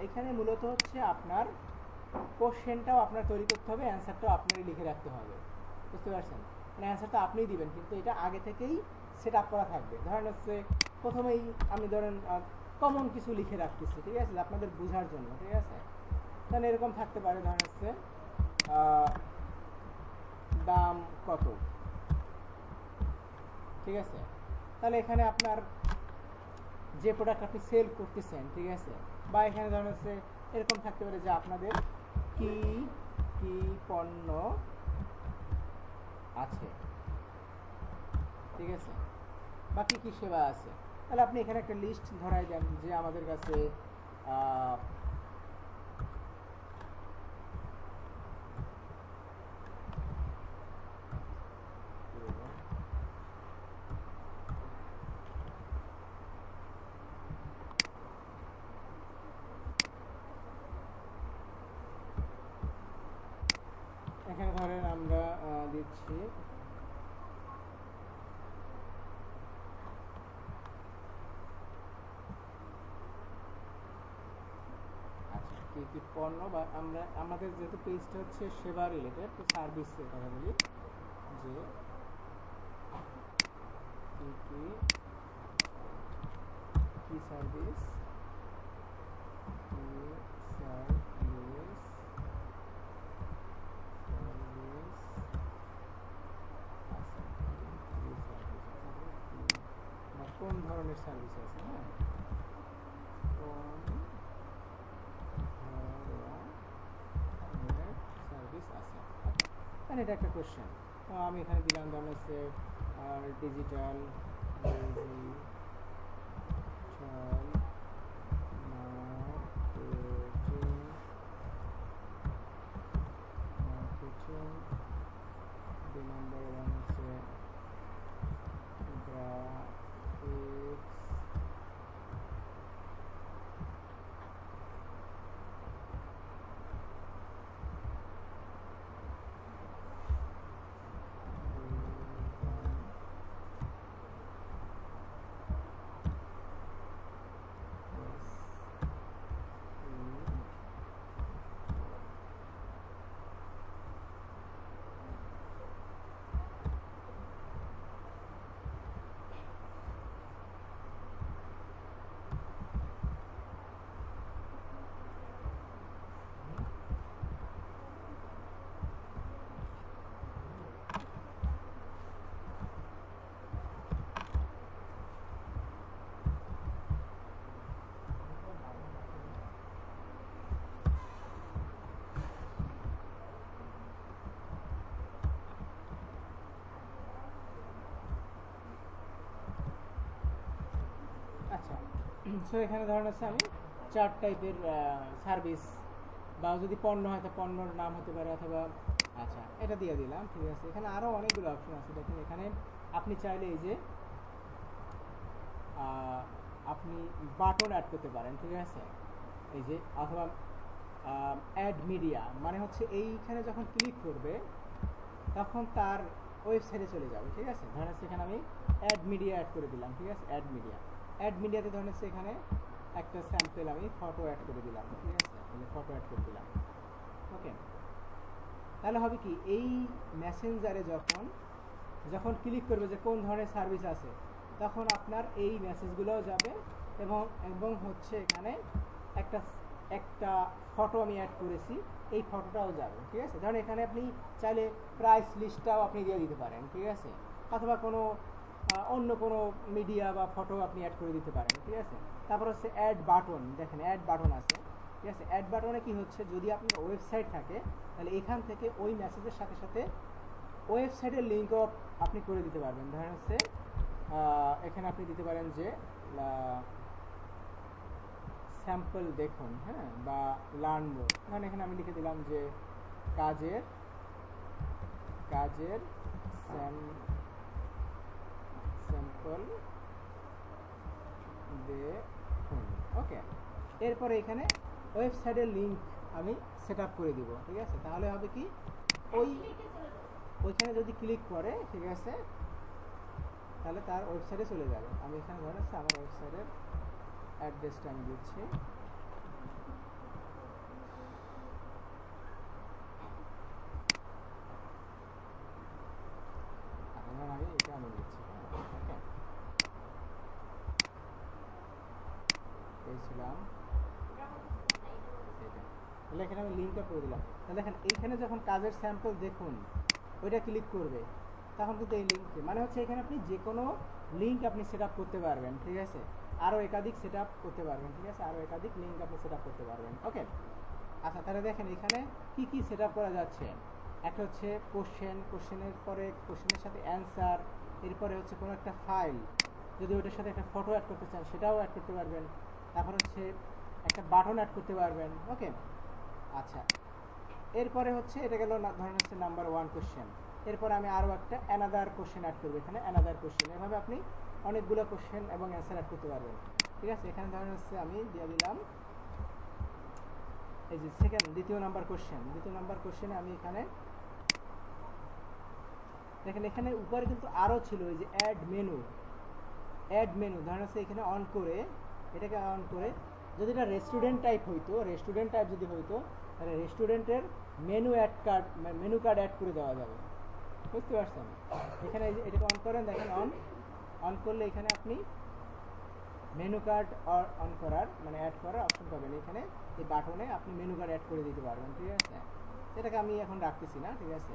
[SPEAKER 1] এইখানে মূলত হচ্ছে আপনার কোশ্চেনটাও আপনার তৈরি করতে হবে, অ্যান্সারটাও আপনারই লিখে রাখতে হবে, বুঝতে পারছেন? মানে অ্যান্সারটা আপনিই দিবেন, কিন্তু এটা আগে থেকেই সেট আপ করা থাকবে। ধরেন হচ্ছে প্রথমেই আমি ধরেন কমন কিছু লিখে রাখতেছি, ঠিক আছে, আপনাদের বোঝার জন্য, ঠিক আছে? তাহলে এরকম থাকতে পারে, ধরেন হচ্ছে দাম কত, ঠিক আছে? তাহলে এখানে আপনার যে প্রোডাক্ট আপনি সেল করতেছেন, ঠিক আছে, বা এখানে ধরেন হচ্ছে এরকম থাকতে পারে যে আপনাদের কি কি পণ্য আছে, ঠিক আছে, বা কি কি সেবা আছে। তাহলে আপনি এখানে একটা লিস্ট ধরাই দেন যে আমাদের কাছে দিচ্ছি আচ্ছা কি কি পণ্য বা আমরা আমাদের যেহেতু পেজটা হচ্ছে সেবা রিলেটেড তো সার্ভিসের কথা বলি যে কি কি কি সার্ভিস কোন ধরনের সার্ভিস আছে, হ্যাঁ কোন ধরনের সার্ভিস আছে, মানে এটা একটা কোশ্চেন। তো আমি এখানে দিলাম ধরুন হচ্ছে ডিজিটাল মার্কেটিং, 2 নম্বর হচ্ছে গ্রাফিক্স, আচ্ছা। সো এখানে ধরেন হচ্ছে আমি 4 টাইপের সার্ভিস বা যদি পণ্য হয় তো পণ্যর নাম হতে পারে অথবা আচ্ছা এটা দিয়ে দিলাম, ঠিক আছে। এখানে আরও অনেকগুলো অপশন আছে, দেখুন এখানে আপনি চাইলে এই যে আপনি বাটন অ্যাড করতে পারেন, ঠিক আছে, এই যে অথবা অ্যাড মিডিয়া, মানে হচ্ছে এইখানে যখন ক্লিক করবে তখন তার ওয়েবসাইটে চলে যাবে, ঠিক আছে। ধরেন হচ্ছে এখানে আমি অ্যাড মিডিয়া অ্যাড করে দিলাম, ঠিক আছে। অ্যাড মিডিয়াতে ধরেন হচ্ছে এখানে একটা স্যাম্পল আমি ফটো অ্যাড করে দিলাম, ঠিক আছে, ফটো অ্যাড করে দিলাম। ওকে, তাহলে হবে কি এই মেসেঞ্জারে যখন ক্লিক করবে যে কোন ধরনের সার্ভিস আছে তখন আপনার এই মেসেজগুলোও যাবে এবং হচ্ছে এখানে একটা ফটো আমি অ্যাড করেছি, এই ফটোটাও যাবে, ঠিক আছে। ধরেন এখানে আপনি চাইলে প্রাইস লিস্টটাও আপনি দিয়ে দিতে পারেন, ঠিক আছে, অথবা অন্য কোনো মিডিয়া বা ফটো আপনি অ্যাড করে দিতে পারেন, ঠিক আছে। তারপর হচ্ছে অ্যাড বাটন, দেখেন অ্যাড বাটন আছে, ঠিক আছে। অ্যাড বাটনে কি হচ্ছে, যদি আপনার ওয়েবসাইট থাকে তাহলে এখান থেকে ওই মেসেজের সাথে সাথে ওয়েবসাইটের লিঙ্কও আপনি করে দিতে পারবেন। ধরেন হচ্ছে এখানে আপনি দিতে পারেন যে স্যাম্পল দেখুন, হ্যাঁ, বা লার্ন মোর। ধরেন এখানে আমি লিখে দিলাম যে কাজের স্যাম্পল দেখুন। ওকে, এরপরে এখানে ওয়েবসাইটের লিঙ্ক আমি সেট আপ করে দিব, ঠিক আছে। তাহলে হবে কি ওইখানে যদি ক্লিক করে, ঠিক আছে, তাহলে তার ওয়েবসাইটে চলে যাবে। আমি এখানে ধরে আছে আমার ওয়েবসাইটের অ্যাড্রেসটা আমি দিচ্ছি, আমি এটা আমি দিচ্ছি, ওকে, পেয়েছিলাম তাহলে এখানে আমি লিঙ্কটা করে দিলাম। তাহলে দেখেন এইখানে যখন কাজের স্যাম্পল দেখুন ওইটা ক্লিক করবে তখন কিন্তু এই লিঙ্ক, মানে হচ্ছে এখানে আপনি যে কোনো লিঙ্ক আপনি সেট আপ করতে পারবেন, ঠিক আছে, আরও একাধিক সেট আপ করতে পারবেন, ঠিক আছে, আরও একাধিক লিঙ্ক আপনি সেট আপ করতে পারবেন। ওকে, আচ্ছা, তাহলে দেখেন এখানে কি কি সেট আপ করা যাচ্ছে। একটা হচ্ছে কোশ্চেনের পরে কোশ্চেনের সাথে অ্যান্সার, এরপরে হচ্ছে কোনো একটা ফাইল, যদি ওটার সাথে একটা ফটো অ্যাড করতে চান সেটাও অ্যাড করতে পারবেন। তারপর হচ্ছে একটা বাটন অ্যাড করতে পারবেন। ওকে, আচ্ছা, এরপরে হচ্ছে এটা গেল ধরেন হচ্ছে নাম্বার 1 কোশ্চেন। এরপরে আমি আরও একটা অ্যানাদার কোশ্চেন অ্যাড করবো, এখানে অ্যানাদার কোশ্চেন, এভাবে আপনি অনেকগুলো কোশ্চেন এবং অ্যান্সার অ্যাড করতে পারবেন, ঠিক আছে। এখানে ধরেন হচ্ছে আমি দিয়ে দিলাম এই যে দ্বিতীয় নাম্বার কোশ্চেনে আমি এখানে দেখেন এখানে উপরে কিন্তু আরও ছিল ওই যে অ্যাড মেনু ধরেন হচ্ছে এখানে অন করে, এটাকে অন করে যদি এটা রেস্টুরেন্ট টাইপ হইতো, রেস্টুরেন্ট টাইপ যদি হইতো তাহলে রেস্টুরেন্টের মেনু কার্ড অ্যাড করে দেওয়া যাবে, বুঝতে পারছেন? এখানে এটাকে অন করেন, দেখেন অন করলে এখানে আপনি মেনু কার্ড অন করার মানে অ্যাড করার অপশন পাবেন। এখানে এই বাটনে আপনি মেনু কার্ড অ্যাড করে দিতে পারবেন, ঠিক আছে? এটাকে আমি এখন রাখতেছি না, ঠিক আছে?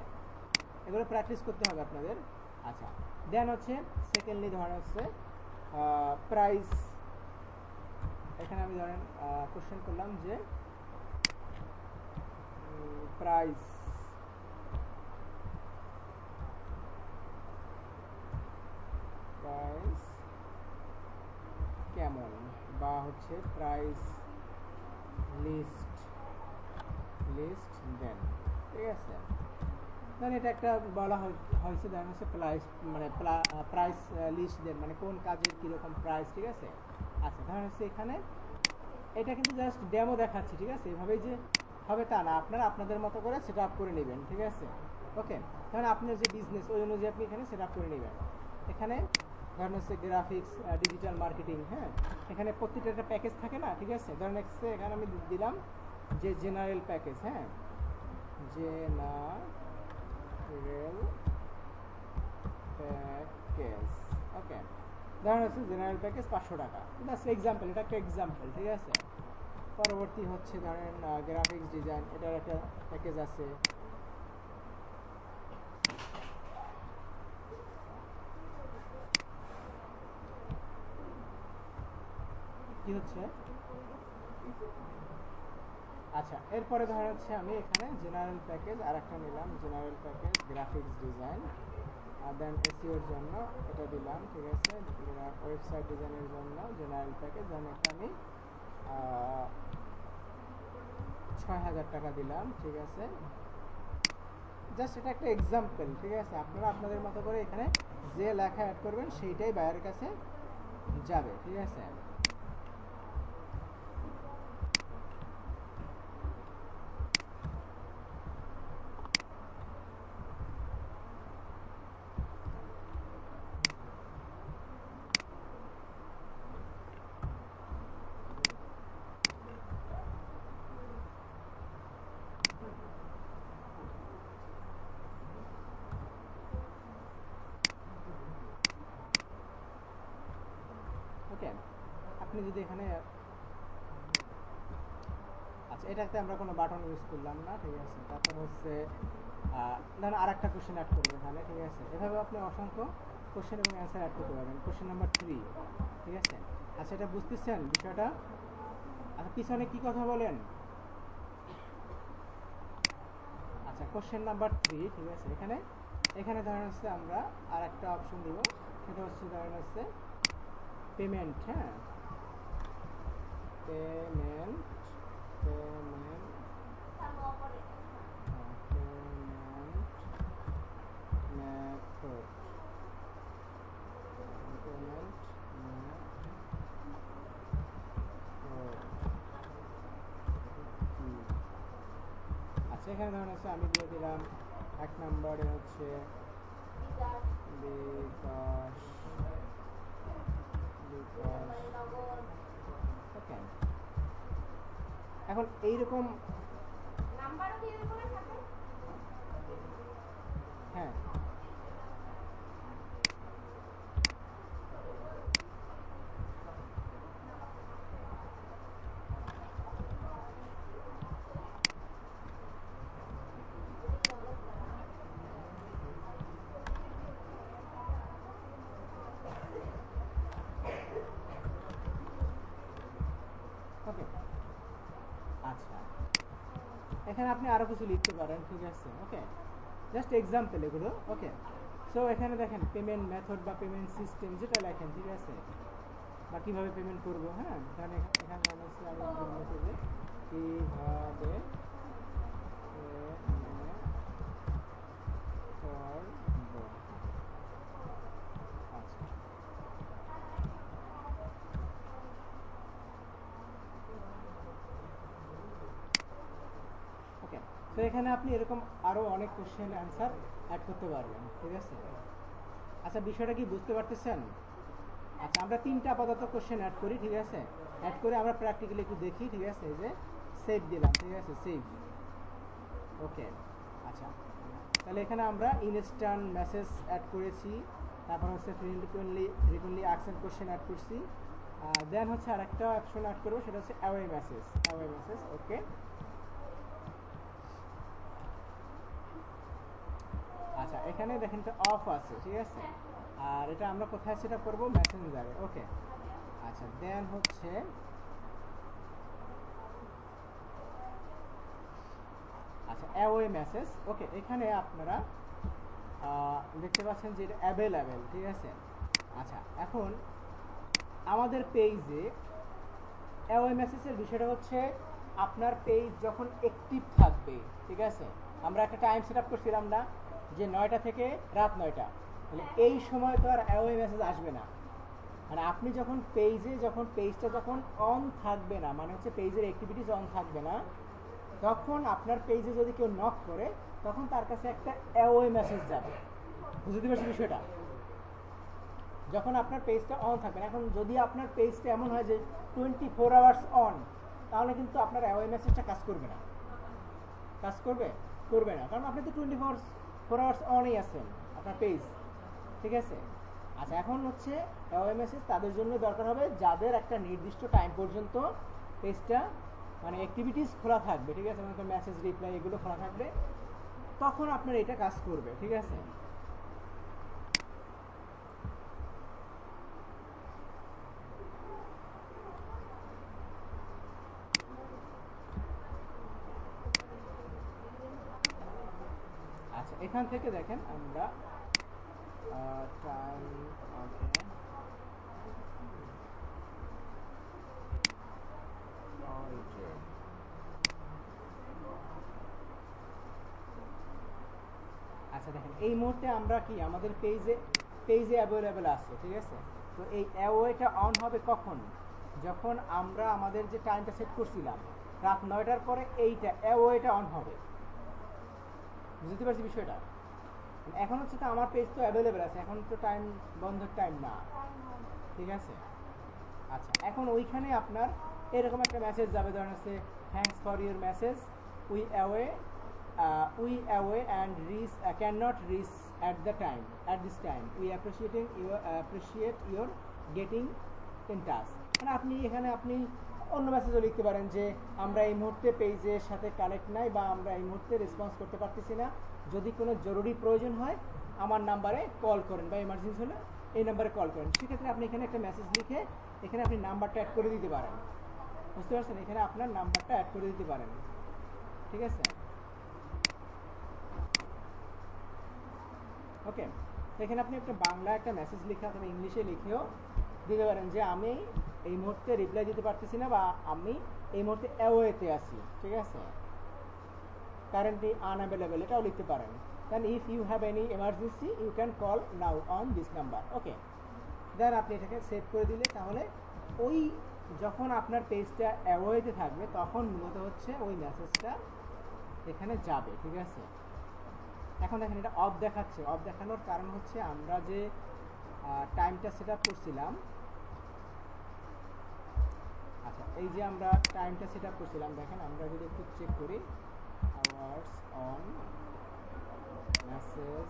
[SPEAKER 1] এগুলো প্র্যাকটিস করতে হবে আপনাদের। আচ্ছা, দেন হচ্ছে সেকেন্ডলি ধরেন হচ্ছে প্রাইস। এখানে আমি ধরেন কোশ্চেন করলাম যে প্রাইস কেমন, বা হচ্ছে প্রাইস লিস্ট দেন, ঠিক আছে? ধরেন এটা একটা বলা হয়েছে, ধরেন হচ্ছে প্রাইস লিস্ট দেন মানে কোন কাজের কীরকম প্রাইস, ঠিক আছে? আচ্ছা, ধরেন হচ্ছে এখানে এটা কিন্তু জাস্ট ডেমো দেখাচ্ছি, ঠিক আছে? এভাবেই যে হবে তা না, আপনারা আপনাদের মতো করে সেট আপ করে নেবেন, ঠিক আছে? ওকে, ধরেন আপনার যে বিজনেস ওই অনুযায়ী আপনি এখানে সেট আপ করে নেবেন। এখানে ধরেন হচ্ছে গ্রাফিক্স, ডিজিটাল মার্কেটিং, হ্যাঁ, এখানে প্রত্যেকটা একটা প্যাকেজ থাকে না, ঠিক আছে? ধরেন এখানে আমি দিলাম যে জেনারেল প্যাকেজ, হ্যাঁ, জেনারেল প্যাকেজ, ওকে। ধরেন হচ্ছে জেনারেল প্যাকেজ 500 টাকা, জাস্ট এক্সাম্পল, এটা একটা এক্সাম্পল, ঠিক আছে? পরবর্তী হচ্ছে ধরেন গ্রাফিক্স ডিজাইন, এটার একটা প্যাকেজ আছে, কি হচ্ছে? আচ্ছা, এরপরে ধরেন হচ্ছে আমি এখানে জেনারেল প্যাকেজ আর একটা নিলাম, জেনারেল প্যাকেজ গ্রাফিক্স ডিজাইন, আর দেন এসইওর জন্য এটা দিলাম, ঠিক আছে? ওয়েবসাইট ডিজাইনের জন্য জেনারেল প্যাকেজ, দেন এটা আমি 6000 টাকা দিলাম, ঠিক আছে? জাস্ট এটা একটা এক্সাম্পল, ঠিক আছে? আপনারা আপনাদের মতো করে এখানে যে লেখা অ্যাড করবেন সেইটাই বায়ারের কাছে যাবে, ঠিক আছে? ওকে, আপনি যদি এখানে, আচ্ছা, এটাতে আমরা কোনো বাটন ইউজ করলাম না, ঠিক আছে? তারপর হচ্ছে ধরেন আর একটা কোশ্চেন অ্যাড করবেন এখানে, ঠিক আছে? এভাবে আপনি অসংখ্য কোশ্চেন এবং অ্যান্সার অ্যাড করতে পারবেন। কোশ্চেন নাম্বার 3, ঠিক আছে? আচ্ছা, এটা বুঝতেছেন বিষয়টা? আচ্ছা, পিছনে কি কথা বলেন? আচ্ছা, কোশ্চেন নাম্বার 3, ঠিক আছে? এখানে ধরেন হচ্ছে আমরা আর একটা অপশন দিব, সেটা হচ্ছে ধরেন হচ্ছে পেমেন্ট, হ্যাঁ, পেমেন্ট মেথড, আচ্ছা, এখানে ধরেন হচ্ছে আমি দিয়ে দিলাম 1 নম্বরে হচ্ছে বিকাশ, ওকে। এখন এইরকম হ্যাঁ, ওকে। আচ্ছা, এখানে আপনি আরও কিছু লিখতে পারেন, ঠিক আছে? ওকে, জাস্ট এক্সাম্পল এগুলো, ওকে। সো এখানে দেখেন পেমেন্ট মেথড বা পেমেন্ট সিস্টেম যেটা লেখেন, ঠিক আছে? বা কীভাবে পেমেন্ট করবো, হ্যাঁ, এখানে মনে হচ্ছে আমি যে কীভাবে করবো। আচ্ছা, ওকে। তো এখানে আপনি এরকম আরও অনেক কোশ্চেন অ্যান্সার অ্যাড করতে পারবেন, ঠিক আছে। আচ্ছা, বিষয়টা কি বুঝতে পারতেছেন? আচ্ছা, আমরা 3টা আপাতত কোশ্চেন অ্যাড করি, ঠিক আছে। অ্যাড করে আমরা প্র্যাকটিক্যালি একটু দেখি, ঠিক আছে। এই যে সেভ দিলাম, ঠিক আছে, সেভ। ওকে, আচ্ছা, তাহলে এখানে আমরা ইনস্ট্যান্ট মেসেজ অ্যাড করেছি, তারপর হচ্ছে ফ্রিকুয়েন্টলি আস্কড কোশ্চেন অ্যাড করছি, দেন হচ্ছে আরেকটা অপশন অ্যাড করবো, সেটা হচ্ছে অ্যাওয়ে মেসেজ। ওকে, আচ্ছা, এখানে দেখেন তো অফ আছে, ঠিক আছে। আর এটা আমরা কোথায় সেট আপ করবো? মেসেঞ্জারে। ওকে, আচ্ছা, দেন হচ্ছে আচ্ছা অ্যাওয়ে মেসেজ। ওকে, এখানে আপনারা দেখতে পাচ্ছেন যে এটা অ্যাভেলেবেল, ঠিক আছে। আচ্ছা, এখন আমাদের পেজে অ্যাওয়ে মেসেজের বিষয়টা হচ্ছে আপনার পেজ যখন অ্যাক্টিভ থাকবে, ঠিক আছে। আমরা একটা টাইম সেট আপ করছিলাম না, যে 9টা থেকে রাত 9টা, মানে এই সময় তো আর অ্যাওয়ে মেসেজ আসবে না। মানে আপনি যখন পেজটা যখন অন থাকবে না, মানে হচ্ছে পেজের অ্যাক্টিভিটিস অন থাকবে না, তখন আপনার পেজে যদি কেউ নক করে, তখন তার কাছে একটা অ্যাওয়ে মেসেজ যাবে। বুঝতে পারছি বিষয়টা? যখন আপনার পেজটা অন থাকবে না। এখন যদি আপনার পেজটা এমন হয় যে 24 আওয়ার্স অন, তাহলে কিন্তু আপনার অ্যাওয়ে মেসেজটা কাজ করবে না। করবে না, কারণ আপনি তো 24 আওয়ার্স অনই আছেন আপনার পেজ, ঠিক আছে। আচ্ছা, এখন হচ্ছে অ্যাওয়ে মেসেজ তাদের জন্য দরকার হবে যাদের একটা নির্দিষ্ট টাইম পর্যন্ত পেজটা মানে অ্যাক্টিভিটিস খোলা থাকবে, ঠিক আছে, মানে মেসেজ রিপ্লাই এগুলো খোলা থাকবে, তখন আপনার এটা কাজ করবে, ঠিক আছে। আচ্ছা, এখান থেকে দেখেন আমরা টাইম, ওকে, আচ্ছা, দেখেন এই মুহূর্তে আমরা কি আমাদের পেজে অ্যাভেলেবেল আছে, ঠিক আছে। তো এই অ্যাওয়েটা অন হবে কখন? যখন আমরা আমাদের যে টাইমটা সেট করছিলাম রাত 9টার পরে, এইটা অ্যাওয়েটা অন হবে। বুঝতে পারছি বিষয়টা? এখন হচ্ছে তো আমার পেজ তো অ্যাভেলেবেল আছে, এখন তো টাইম বন্ধের টাইম না, ঠিক আছে। আচ্ছা, এখন ওইখানে আপনার এরকম একটা মেসেজ যাবে, ধরেন হচ্ছে thanks for your message, we away and cannot reach at this time we appreciate your getting in touch। মানে আপনি অন্য মেসেজও লিখতে পারেন যে আমরা এই মুহূর্তে পেজের সাথে কানেক্ট নাই, বা আমরা এই মুহূর্তে রেসপন্স করতে পারতেছি না, যদি কোনো জরুরি প্রয়োজন হয় আমার নাম্বারে কল করেন, বা এমার্জেন্সি হলে এই নাম্বারে কল করেন। সেক্ষেত্রে আপনি এখানে একটা মেসেজ লিখে এখানে আপনি নাম্বারটা অ্যাড করে দিতে পারেন। বুঝতে পারছেন? এখানে আপনার নাম্বারটা অ্যাড করে দিতে পারেন, ঠিক আছে। ওকে, এখানে আপনি একটা বাংলা একটা মেসেজ লিখে অথবা ইংলিশে লিখেও দিতে পারেন যে আমি এই মুহূর্তে রিপ্লাই দিতে পারতেছি না, বা আমি এই মুহূর্তে অ্যাওয়েতে আছি, ঠিক আছে, কারেন্টলি আনঅ্যাভেলেবল, এটাও লিখতে পারেন। Then if you have any emergency you can call now on this number. Okay, then আপনি এটাকে সেভ করে দিলে, তাহলে ওই যখন আপনার পেজটা অ্যাওয়েতে থাকবে তখন মূলত হচ্ছে ওই মেসেজটা এখানে যাবে, ঠিক আছে। এখন দেখেন এটা অফ দেখাচ্ছে। অফ দেখানোর কারণ হচ্ছে আমরা যে টাইমটা সেট আপ করছিলাম, আচ্ছা, এই যে আমরা টাইমটা সেট আপ করছিলাম, দেখেন আমরা যদি একটু চেক করি, আওয়ার্স অন মেসেজ,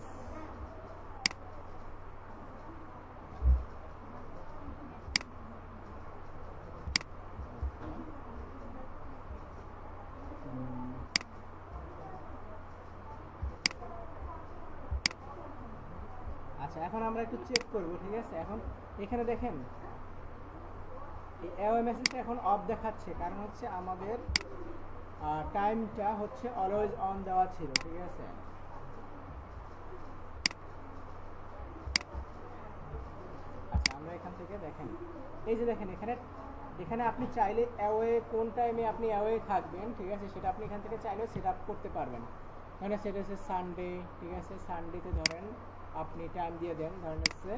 [SPEAKER 1] আচ্ছা, এখন আমরা একটু চেক করব, ঠিক আছে। এখন এখানে দেখেন এই অ্যাওয়ে মেসেজটা এখন অফ দেখাচ্ছে, কারণ হচ্ছে আমাদের টাইমটা হচ্ছে অলওয়েজ অন দেওয়া ছিল, ঠিক আছে। আচ্ছা, আমরা এখান থেকে দেখেন, এই যে দেখেন এখানে আপনি চাইলে অ্যাওয়ে কোন টাইমে আপনি অ্যাওয়ে থাকবেন, ঠিক আছে, সেটা আপনি এখান থেকে চাইলে সেট আপ করতে পারবেন। মানে সেটা হচ্ছে সানডে, ঠিক আছে, সানডেতে ধরেন আপনি টাইম দিয়ে দেন, ধরেন হচ্ছে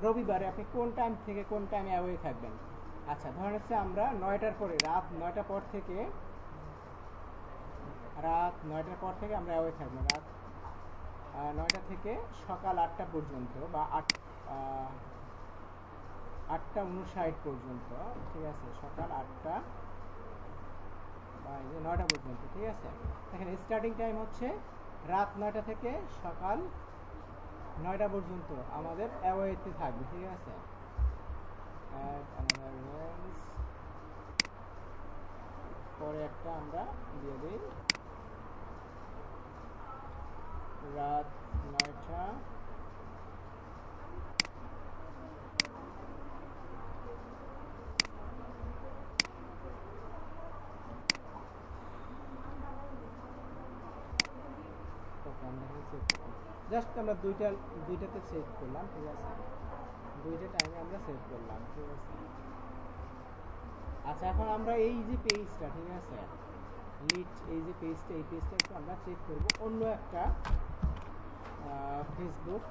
[SPEAKER 1] রবিবারে আপনি কোন টাইম থেকে কোন টাইমে অ্যাওয়ে থাকবেন। আচ্ছা, ধরেন হচ্ছে আমরা 9টার পরে, রাত 9টা পর থেকে রাত 9টার পর থেকে আমরা অ্যাওয়ে থাকবো। রাত 9টা থেকে সকাল 8টা পর্যন্ত বা 8টা 59 পর্যন্ত, ঠিক আছে, সকাল 8টা বা 9টা পর্যন্ত, ঠিক আছে। এখানে স্টার্টিং টাইম হচ্ছে রাত 9টা থেকে সকাল 9টা পর্যন্ত আমাদের অ্যাওয়েতে থাকবে, ঠিক আছে। পরে একটা আমরা দিয়ে দিই রাত 9টা জাস্ট আমরা দুইটাতে সেভ করলাম, ঠিক আছে, দুইটা টাইমে আমরা সেভ করলাম, ঠিক আছে। আচ্ছা, এখন আমরা এই যে পেজটা, ঠিক আছে, লিড এই যে পেজটা, এই পেজটা একটু আমরা চেক করব অন্য একটা ফেসবুক।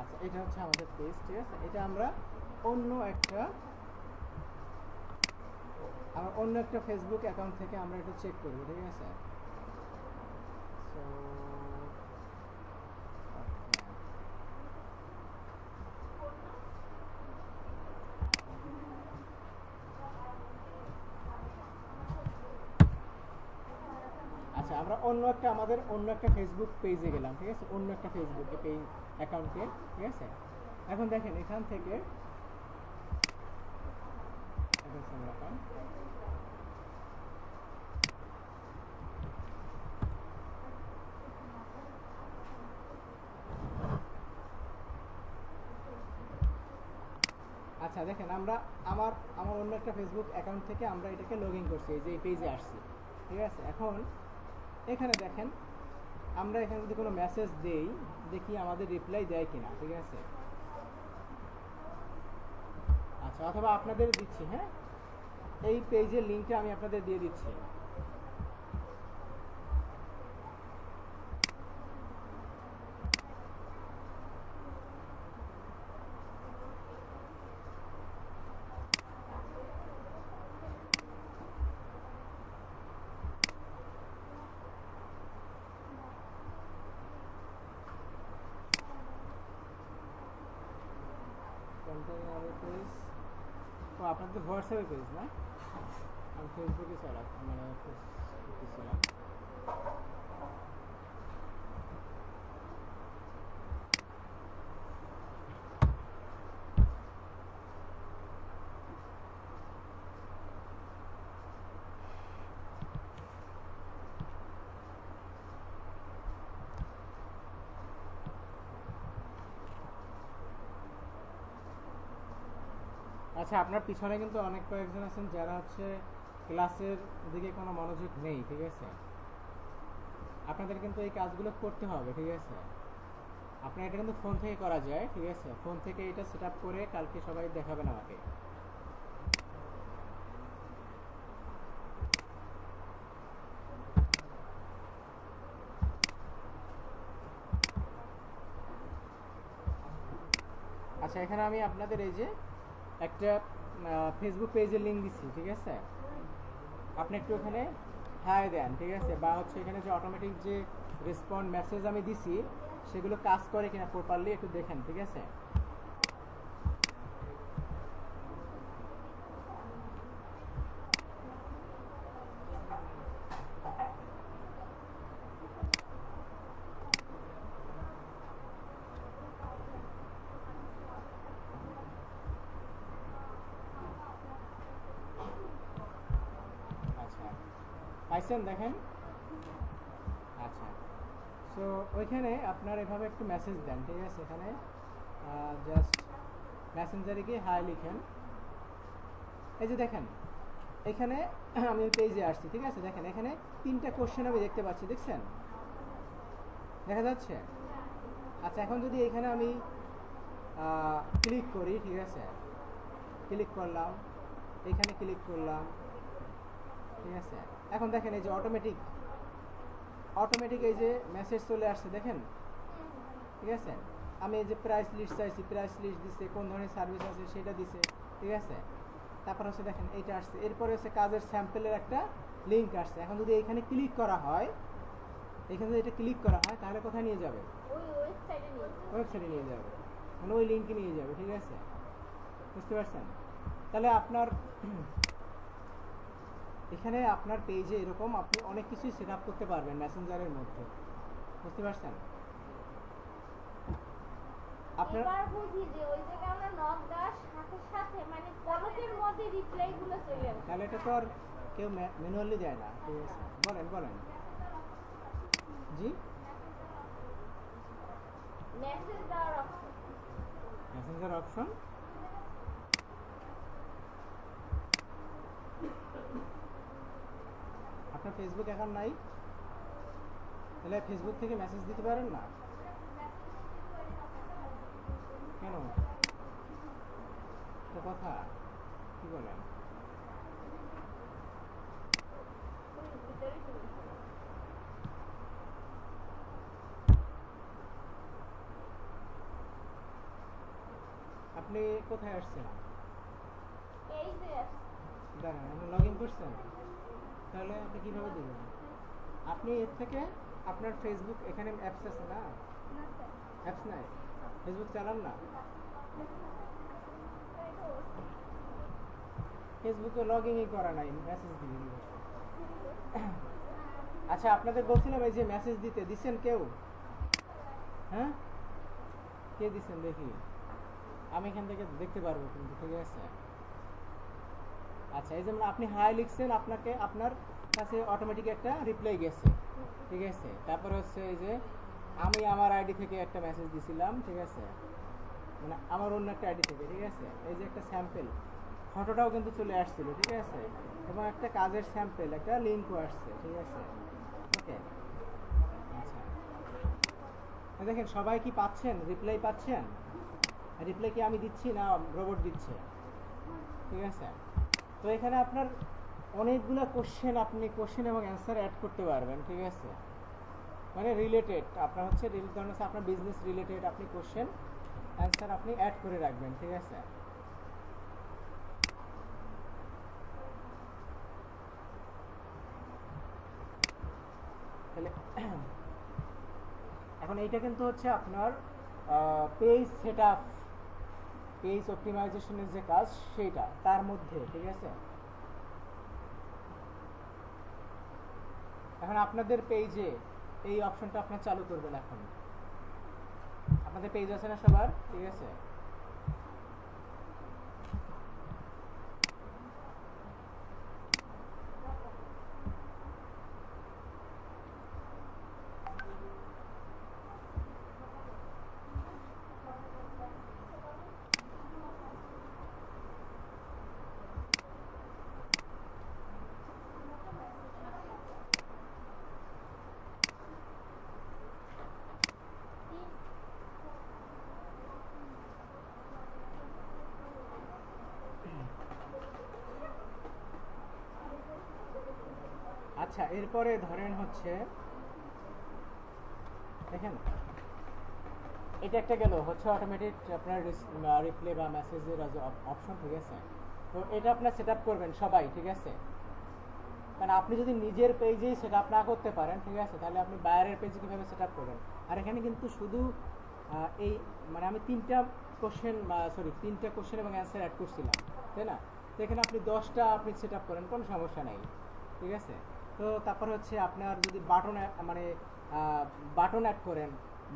[SPEAKER 1] আচ্ছা, এটা হচ্ছে আমাদের পেজ, ঠিক আছে। এটা আমরা অন্য একটা ফেসবুক অ্যাকাউন্ট থেকে আমরা এটা চেক করব, ঠিক আছে। সো আচ্ছা, আমরা আমাদের অন্য একটা ফেসবুক পেজে গেলাম, ঠিক আছে, অন্য একটা ফেসবুকে পেজ অ্যাকাউন্টে, ঠিক আছে। এখন দেখেন এখান থেকে আচ্ছা দেখেন আমরা আমার অন্য একটা ফেসবুক অ্যাকাউন্ট থেকে আমরা এটাকে লগ ইন করছি, এই যে এই পেজে আসছি, ঠিক আছে। এখন এখানে দেখেন আমরা এখানে যদি কোনো মেসেজ দেই, দেখি আমাদের রিপ্লাই দেয় কিনা, ঠিক আছে। আচ্ছা, অথবা আপনাদের দিচ্ছি, হ্যাঁ, এই পেজের লিঙ্কটা আমি আপনাদের দিয়ে দিচ্ছি। পেজ ও আপনাদের হোয়াটসঅ্যাপে পেজ না, আমি ফেসবুকে চালাম, মানে ছিলাম। আচ্ছা, আপনার পিছনে কিন্তু অনেক কয়েকজন আছেন যারা হচ্ছে ক্লাসের দিকে কোনো মনোযোগ নেই, ঠিক আছে। আপনাদের কিন্তু এই কাজগুলো করতে হবে, ঠিক আছে। আপনার এটা কিন্তু ফোন থেকে করা যায়, ঠিক আছে। ফোন থেকে এটা সেট আপ করে কালকে সবাই দেখাবেন আমাকে। আচ্ছা, এখানে আমি আপনাদের এই যে একটা ফেসবুক পেজের লিঙ্ক দিচ্ছি, ঠিক আছে। আপনি একটু এখানে হাই দেন, ঠিক আছে, বা হচ্ছে এখানে যে অটোমেটিক যে রেসপন্ড মেসেজ আমি দিছি সেগুলো কাজ করে কিনা প্রপারলি একটু দেখেন, ঠিক আছে। আচ্ছা, পাইছেন, দেখেন। আচ্ছা, সো ওইখানে আপনার এভাবে একটু মেসেজ দেন, ঠিক আছে। এখানে জাস্ট মেসেঞ্জারে গিয়ে হাই লিখেন। এই যে দেখেন এখানে আমি পেজে আসছি, ঠিক আছে। দেখেন এখানে 3টা কোশ্চেন আমি দেখতে পাচ্ছি, দেখছেন, দেখা যাচ্ছে। আচ্ছা, এখন যদি এখানে আমি ক্লিক করি, ঠিক আছে, ক্লিক করলাম, এখানে ক্লিক করলাম, ঠিক আছে। এখন দেখেন এই যে অটোমেটিক অটোমেটিক এই যে মেসেজ চলে আসছে দেখেন, ঠিক আছে। আমি এই যে প্রাইস লিস্ট চাইছি, প্রাইস লিস্ট দিছে, কোন ধরনের সার্ভিস আছে সেটা দিছে, ঠিক আছে। তারপর হচ্ছে দেখেন এইটা আসছে, এরপরে হচ্ছে কাজের স্যাম্পলের একটা লিঙ্ক আসছে। এখন যদি এখানে ক্লিক করা হয়, এখানে যদি এটা ক্লিক করা হয় তাহলে কোথায় নিয়ে যাবে? ওয়েবসাইটে নিয়ে যাবে, মানে ওই লিঙ্কে নিয়ে যাবে, ঠিক আছে। বুঝতে পারছেন? তাহলে আপনার এখানে আপনার পেজে এরকম আপনি অনেক কিছুই সেট আপ করতে পারবেন মেসেঞ্জারের মধ্যে। বুঝতে পারছেন? আপনার
[SPEAKER 2] এবার বুঝি যে ওই জায়গায় আমরা নক দেওয়ার সাথে সাথে মানে পলকের মধ্যে রিপ্লাইগুলো চলে আসে।
[SPEAKER 1] তাহলে এটা তো আর কেউ ম্যানুয়ালি দেয় না, ঠিক আছে। বলেন বলেন। জি,
[SPEAKER 2] মেসেজ দেওয়ার অপশন,
[SPEAKER 1] মেসেঞ্জার অপশন আপনার ফেসবুক অ্যাকাউন্ট নাই? তাহলে ফেসবুক থেকে মেসেজ দিতে পারেন না কেন? তো কথা কি বলেন?
[SPEAKER 2] ওই ভিতরে চলে আসে।
[SPEAKER 1] আপনি কোথায় আসছেন?
[SPEAKER 2] এই যে আসে।
[SPEAKER 1] দাঁড়ান, আপনি লগ ইন করছেন? তাহলে আপনি কীভাবে দেবেন? আপনি এর থেকে আপনার ফেসবুক এখানে অ্যাপস আছে না?
[SPEAKER 2] না স্যার,
[SPEAKER 1] অ্যাপস নাই, ফেসবুক চালান না? ফেসবুকে লগ ইনই করা নাই, মেসেজ দিয়ে দিবেন। আচ্ছা, আপনাদের বলছিলাম এই যে মেসেজ দিছেন কেউ? হ্যাঁ, কে দিছেন দেখি, আমি এখান থেকে দেখতে পারবো কিন্তু, ঠিক আছে। আচ্ছা, এই যেমন আপনি হাই লিখছেন, আপনাকে আপনার কাছে অটোমেটিক একটা রিপ্লাই গেছে, ঠিক আছে। তারপর হচ্ছে এই যে আমি আমার আইডি থেকে একটা মেসেজ দিছিলাম, ঠিক আছে, মানে আমার অন্য একটা আইডি থেকে, ঠিক আছে। এই যে একটা স্যাম্পল ফটোটাও কিন্তু চলে আসছিল, ঠিক আছে, এবং একটা কাজের স্যাম্পল একটা লিঙ্কও আসছে, ঠিক আছে। ওকে, আচ্ছা, দেখেন সবাই কি পাচ্ছেন? রিপ্লাই পাচ্ছেন? রিপ্লাই কি আমি দিচ্ছি না রোবট দিচ্ছে? ঠিক আছে। তো এখানে আপনার অনেকগুলো কোশ্চেন, আপনি কোশ্চেন এবং অ্যান্সার অ্যাড করতে পারবেন, ঠিক আছে। মানে রিলেটেড আপনার হচ্ছে ধরুন হচ্ছে আপনার বিজনেস রিলেটেড আপনি কোশ্চেন অ্যান্সার আপনি অ্যাড করে রাখবেন, ঠিক আছে। তাহলে এখন এইটা কিন্তু হচ্ছে আপনার পেজ সেট আপ, পেজ অপটিমাইজেশনের যে কাজ সেইটা তার মধ্যে, ঠিক আছে। এখন আপনাদের পেজে এই অপশনটা আপনার চালু করবেন। এখন আপনাদের পেজ আছে না সবার? ঠিক আছে। আচ্ছা, এরপরে ধরেন হচ্ছে দেখেন এটা একটা গেল হচ্ছে অটোমেটিক আপনার রিপ্লে বা মেসেজের অপশন, ঠিক আছে। তো এটা আপনার সেট আপ করবেন সবাই, ঠিক আছে। কারণ আপনি যদি নিজের পেজেই সেট আপ না করতে পারেন, ঠিক আছে, তাহলে আপনি বাইরের পেজে কীভাবে সেট আপ করবেন? আর এখানে কিন্তু শুধু এই মানে আমি তিনটা কোশ্চেন এবং অ্যান্সার অ্যাড করছিলাম, তাই না? তো এখানে আপনি 10টা আপনি সেট আপ করেন, কোনো সমস্যা নেই, ঠিক আছে। তো তারপর হচ্ছে আপনার যদি বাটন অ্যাড করেন,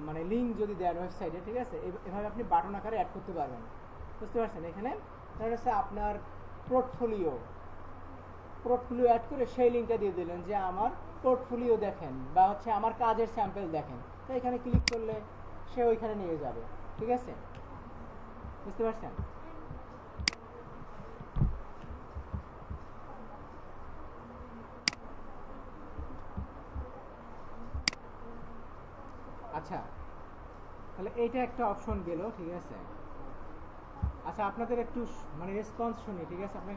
[SPEAKER 1] মানে লিঙ্ক যদি দেন ওয়েবসাইটে, ঠিক আছে, এভাবে আপনি বাটন আকারে অ্যাড করতে পারবেন। বুঝতে পারছেন? এখানে তাহলে হচ্ছে আপনার পোর্টফোলিও অ্যাড করে সেই লিঙ্কটা দিয়ে দিলেন যে আমার পোর্টফোলিও দেখেন বা হচ্ছে আমার কাজের স্যাম্পল দেখেন। তো এখানে ক্লিক করলে সে ওইখানে নিয়ে যাবে, ঠিক আছে। বুঝতে পারছেন? আচ্ছা, তাহলে এইটা একটা অপশন গেল, ঠিক আছে। আচ্ছা, আপনাদের একটু মানে রেসপন্স শুনি, ঠিক আছে। আপনার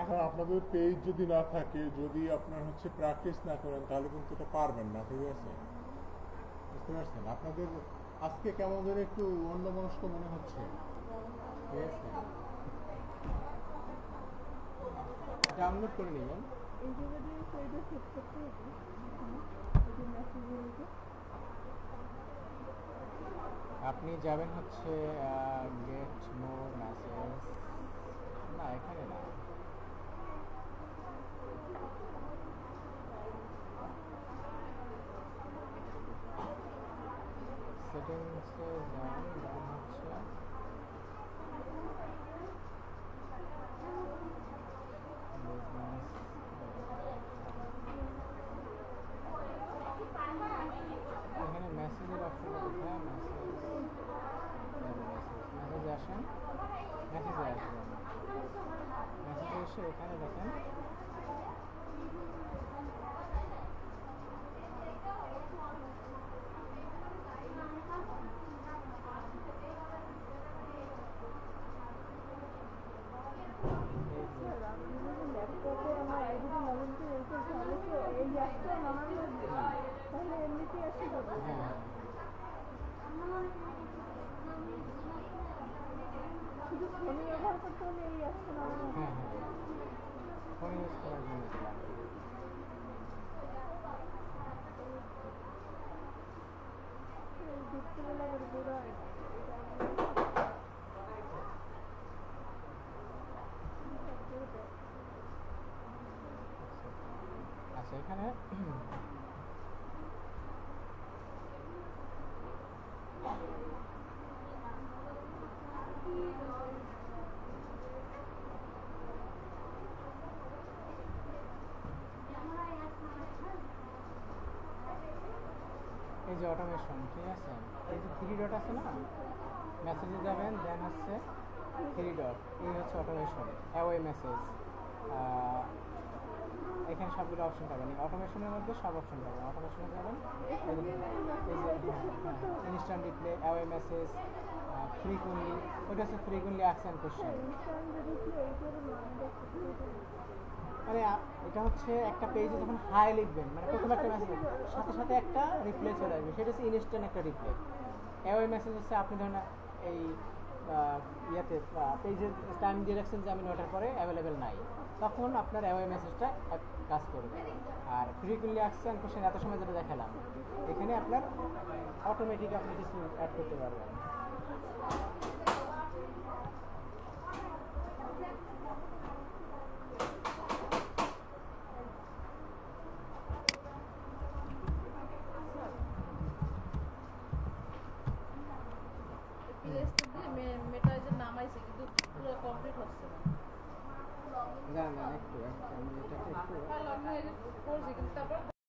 [SPEAKER 1] এখন
[SPEAKER 3] আপনাদের পেজ যদি না থাকে, যদি আপনার হচ্ছে প্র্যাকটিস না করেন, তাহলে কিন্তু এটা পারবেন না, ঠিক আছে? বুঝতে পারছেন? আপনাদের আজকে কেমন যেন একটু অন্যমনস্ক মনে হচ্ছে, ঠিক আছে?
[SPEAKER 1] ডাউনলোড করে নেবেন।
[SPEAKER 4] এই জায়গাটা সেইটা সেট করতে হবে এই যে মেসেজগুলোকে
[SPEAKER 1] আপনি যাবেন হচ্ছে গেট মোর মেসেজ, না এখানে না, সেটিংসে যান, দেন হচ্ছে এখানে মেসেজের অপশনটা কোথায়? মেসেজে আসেন, মেসেজে আসবেন, মেসেজে এসে এখানে দেখেন
[SPEAKER 4] স্যার আপনি যদি ল্যাপটপে আমার আইডিটা লগ ইন করে রেখে তাহলে তো এই অ্যাপটা নামানো লাগবে তাহলে এমনিতেই আসে যাবে
[SPEAKER 1] হ্যাঁ
[SPEAKER 4] শুধু ফোনে ব্যবহার করতে হলে এই অ্যাপটা নামানো
[SPEAKER 1] হ্যাঁ হ্যাঁ ফোন ইউজ করার জন্য এটা লাগবে।
[SPEAKER 4] ডিসপ্লে লাগার পুরো
[SPEAKER 1] আচ্ছা এখানে এই যে অটোমেশন, ঠিক আছে, এই যে থ্রি ডট আছে না, মেসেজে যাবেন, দেন হচ্ছে থ্রি ডট, এই হচ্ছে অটোমেশন, অ্যাওয়ে মেসেজ, এখানে সবগুলো অপশন পাবেন। অটোমেশনের মধ্যে সব অপশন পাবেন। অটোমেশনে যাবেন, এই যে instant reply, away message, frequently, ওইটা হচ্ছে ফ্রিকুয়েন্টলি আস্কড অ্যান্ড কোশ্চেন। মানে এটা হচ্ছে একটা পেজে যখন হাই লিখবেন, মানে প্রথম একটা মেসেজ সাথে সাথে একটা রিপ্লাই চলে আসবে, সেটা হচ্ছে ইনস্ট্যান্ট একটা রিপ্লাই। অ্যাওয়ে মেসেজ হচ্ছে আপনি ধরেন এই ইয়াতে পেজের টাইম দিয়ে রাখছেন যে আমি 9টার পরে অ্যাভেলেবেল নাই, তখন আপনার অ্যাওয়ে মেসেজটা কাজ করবে। আর ফ্রিকুয়েন্টলি আস্কড অ্যান্ড কোশ্চেন এত সময় যেটা দেখালাম, এখানে আপনার অটোমেটিক আপনি কিছু অ্যাড করতে পারবেন।
[SPEAKER 4] মেটা যে নামাইছে কিন্তু পুরো কমপ্লিট হচ্ছে না
[SPEAKER 1] না একটু আমি এটাকে একটু
[SPEAKER 4] করছি কিন্তু তারপর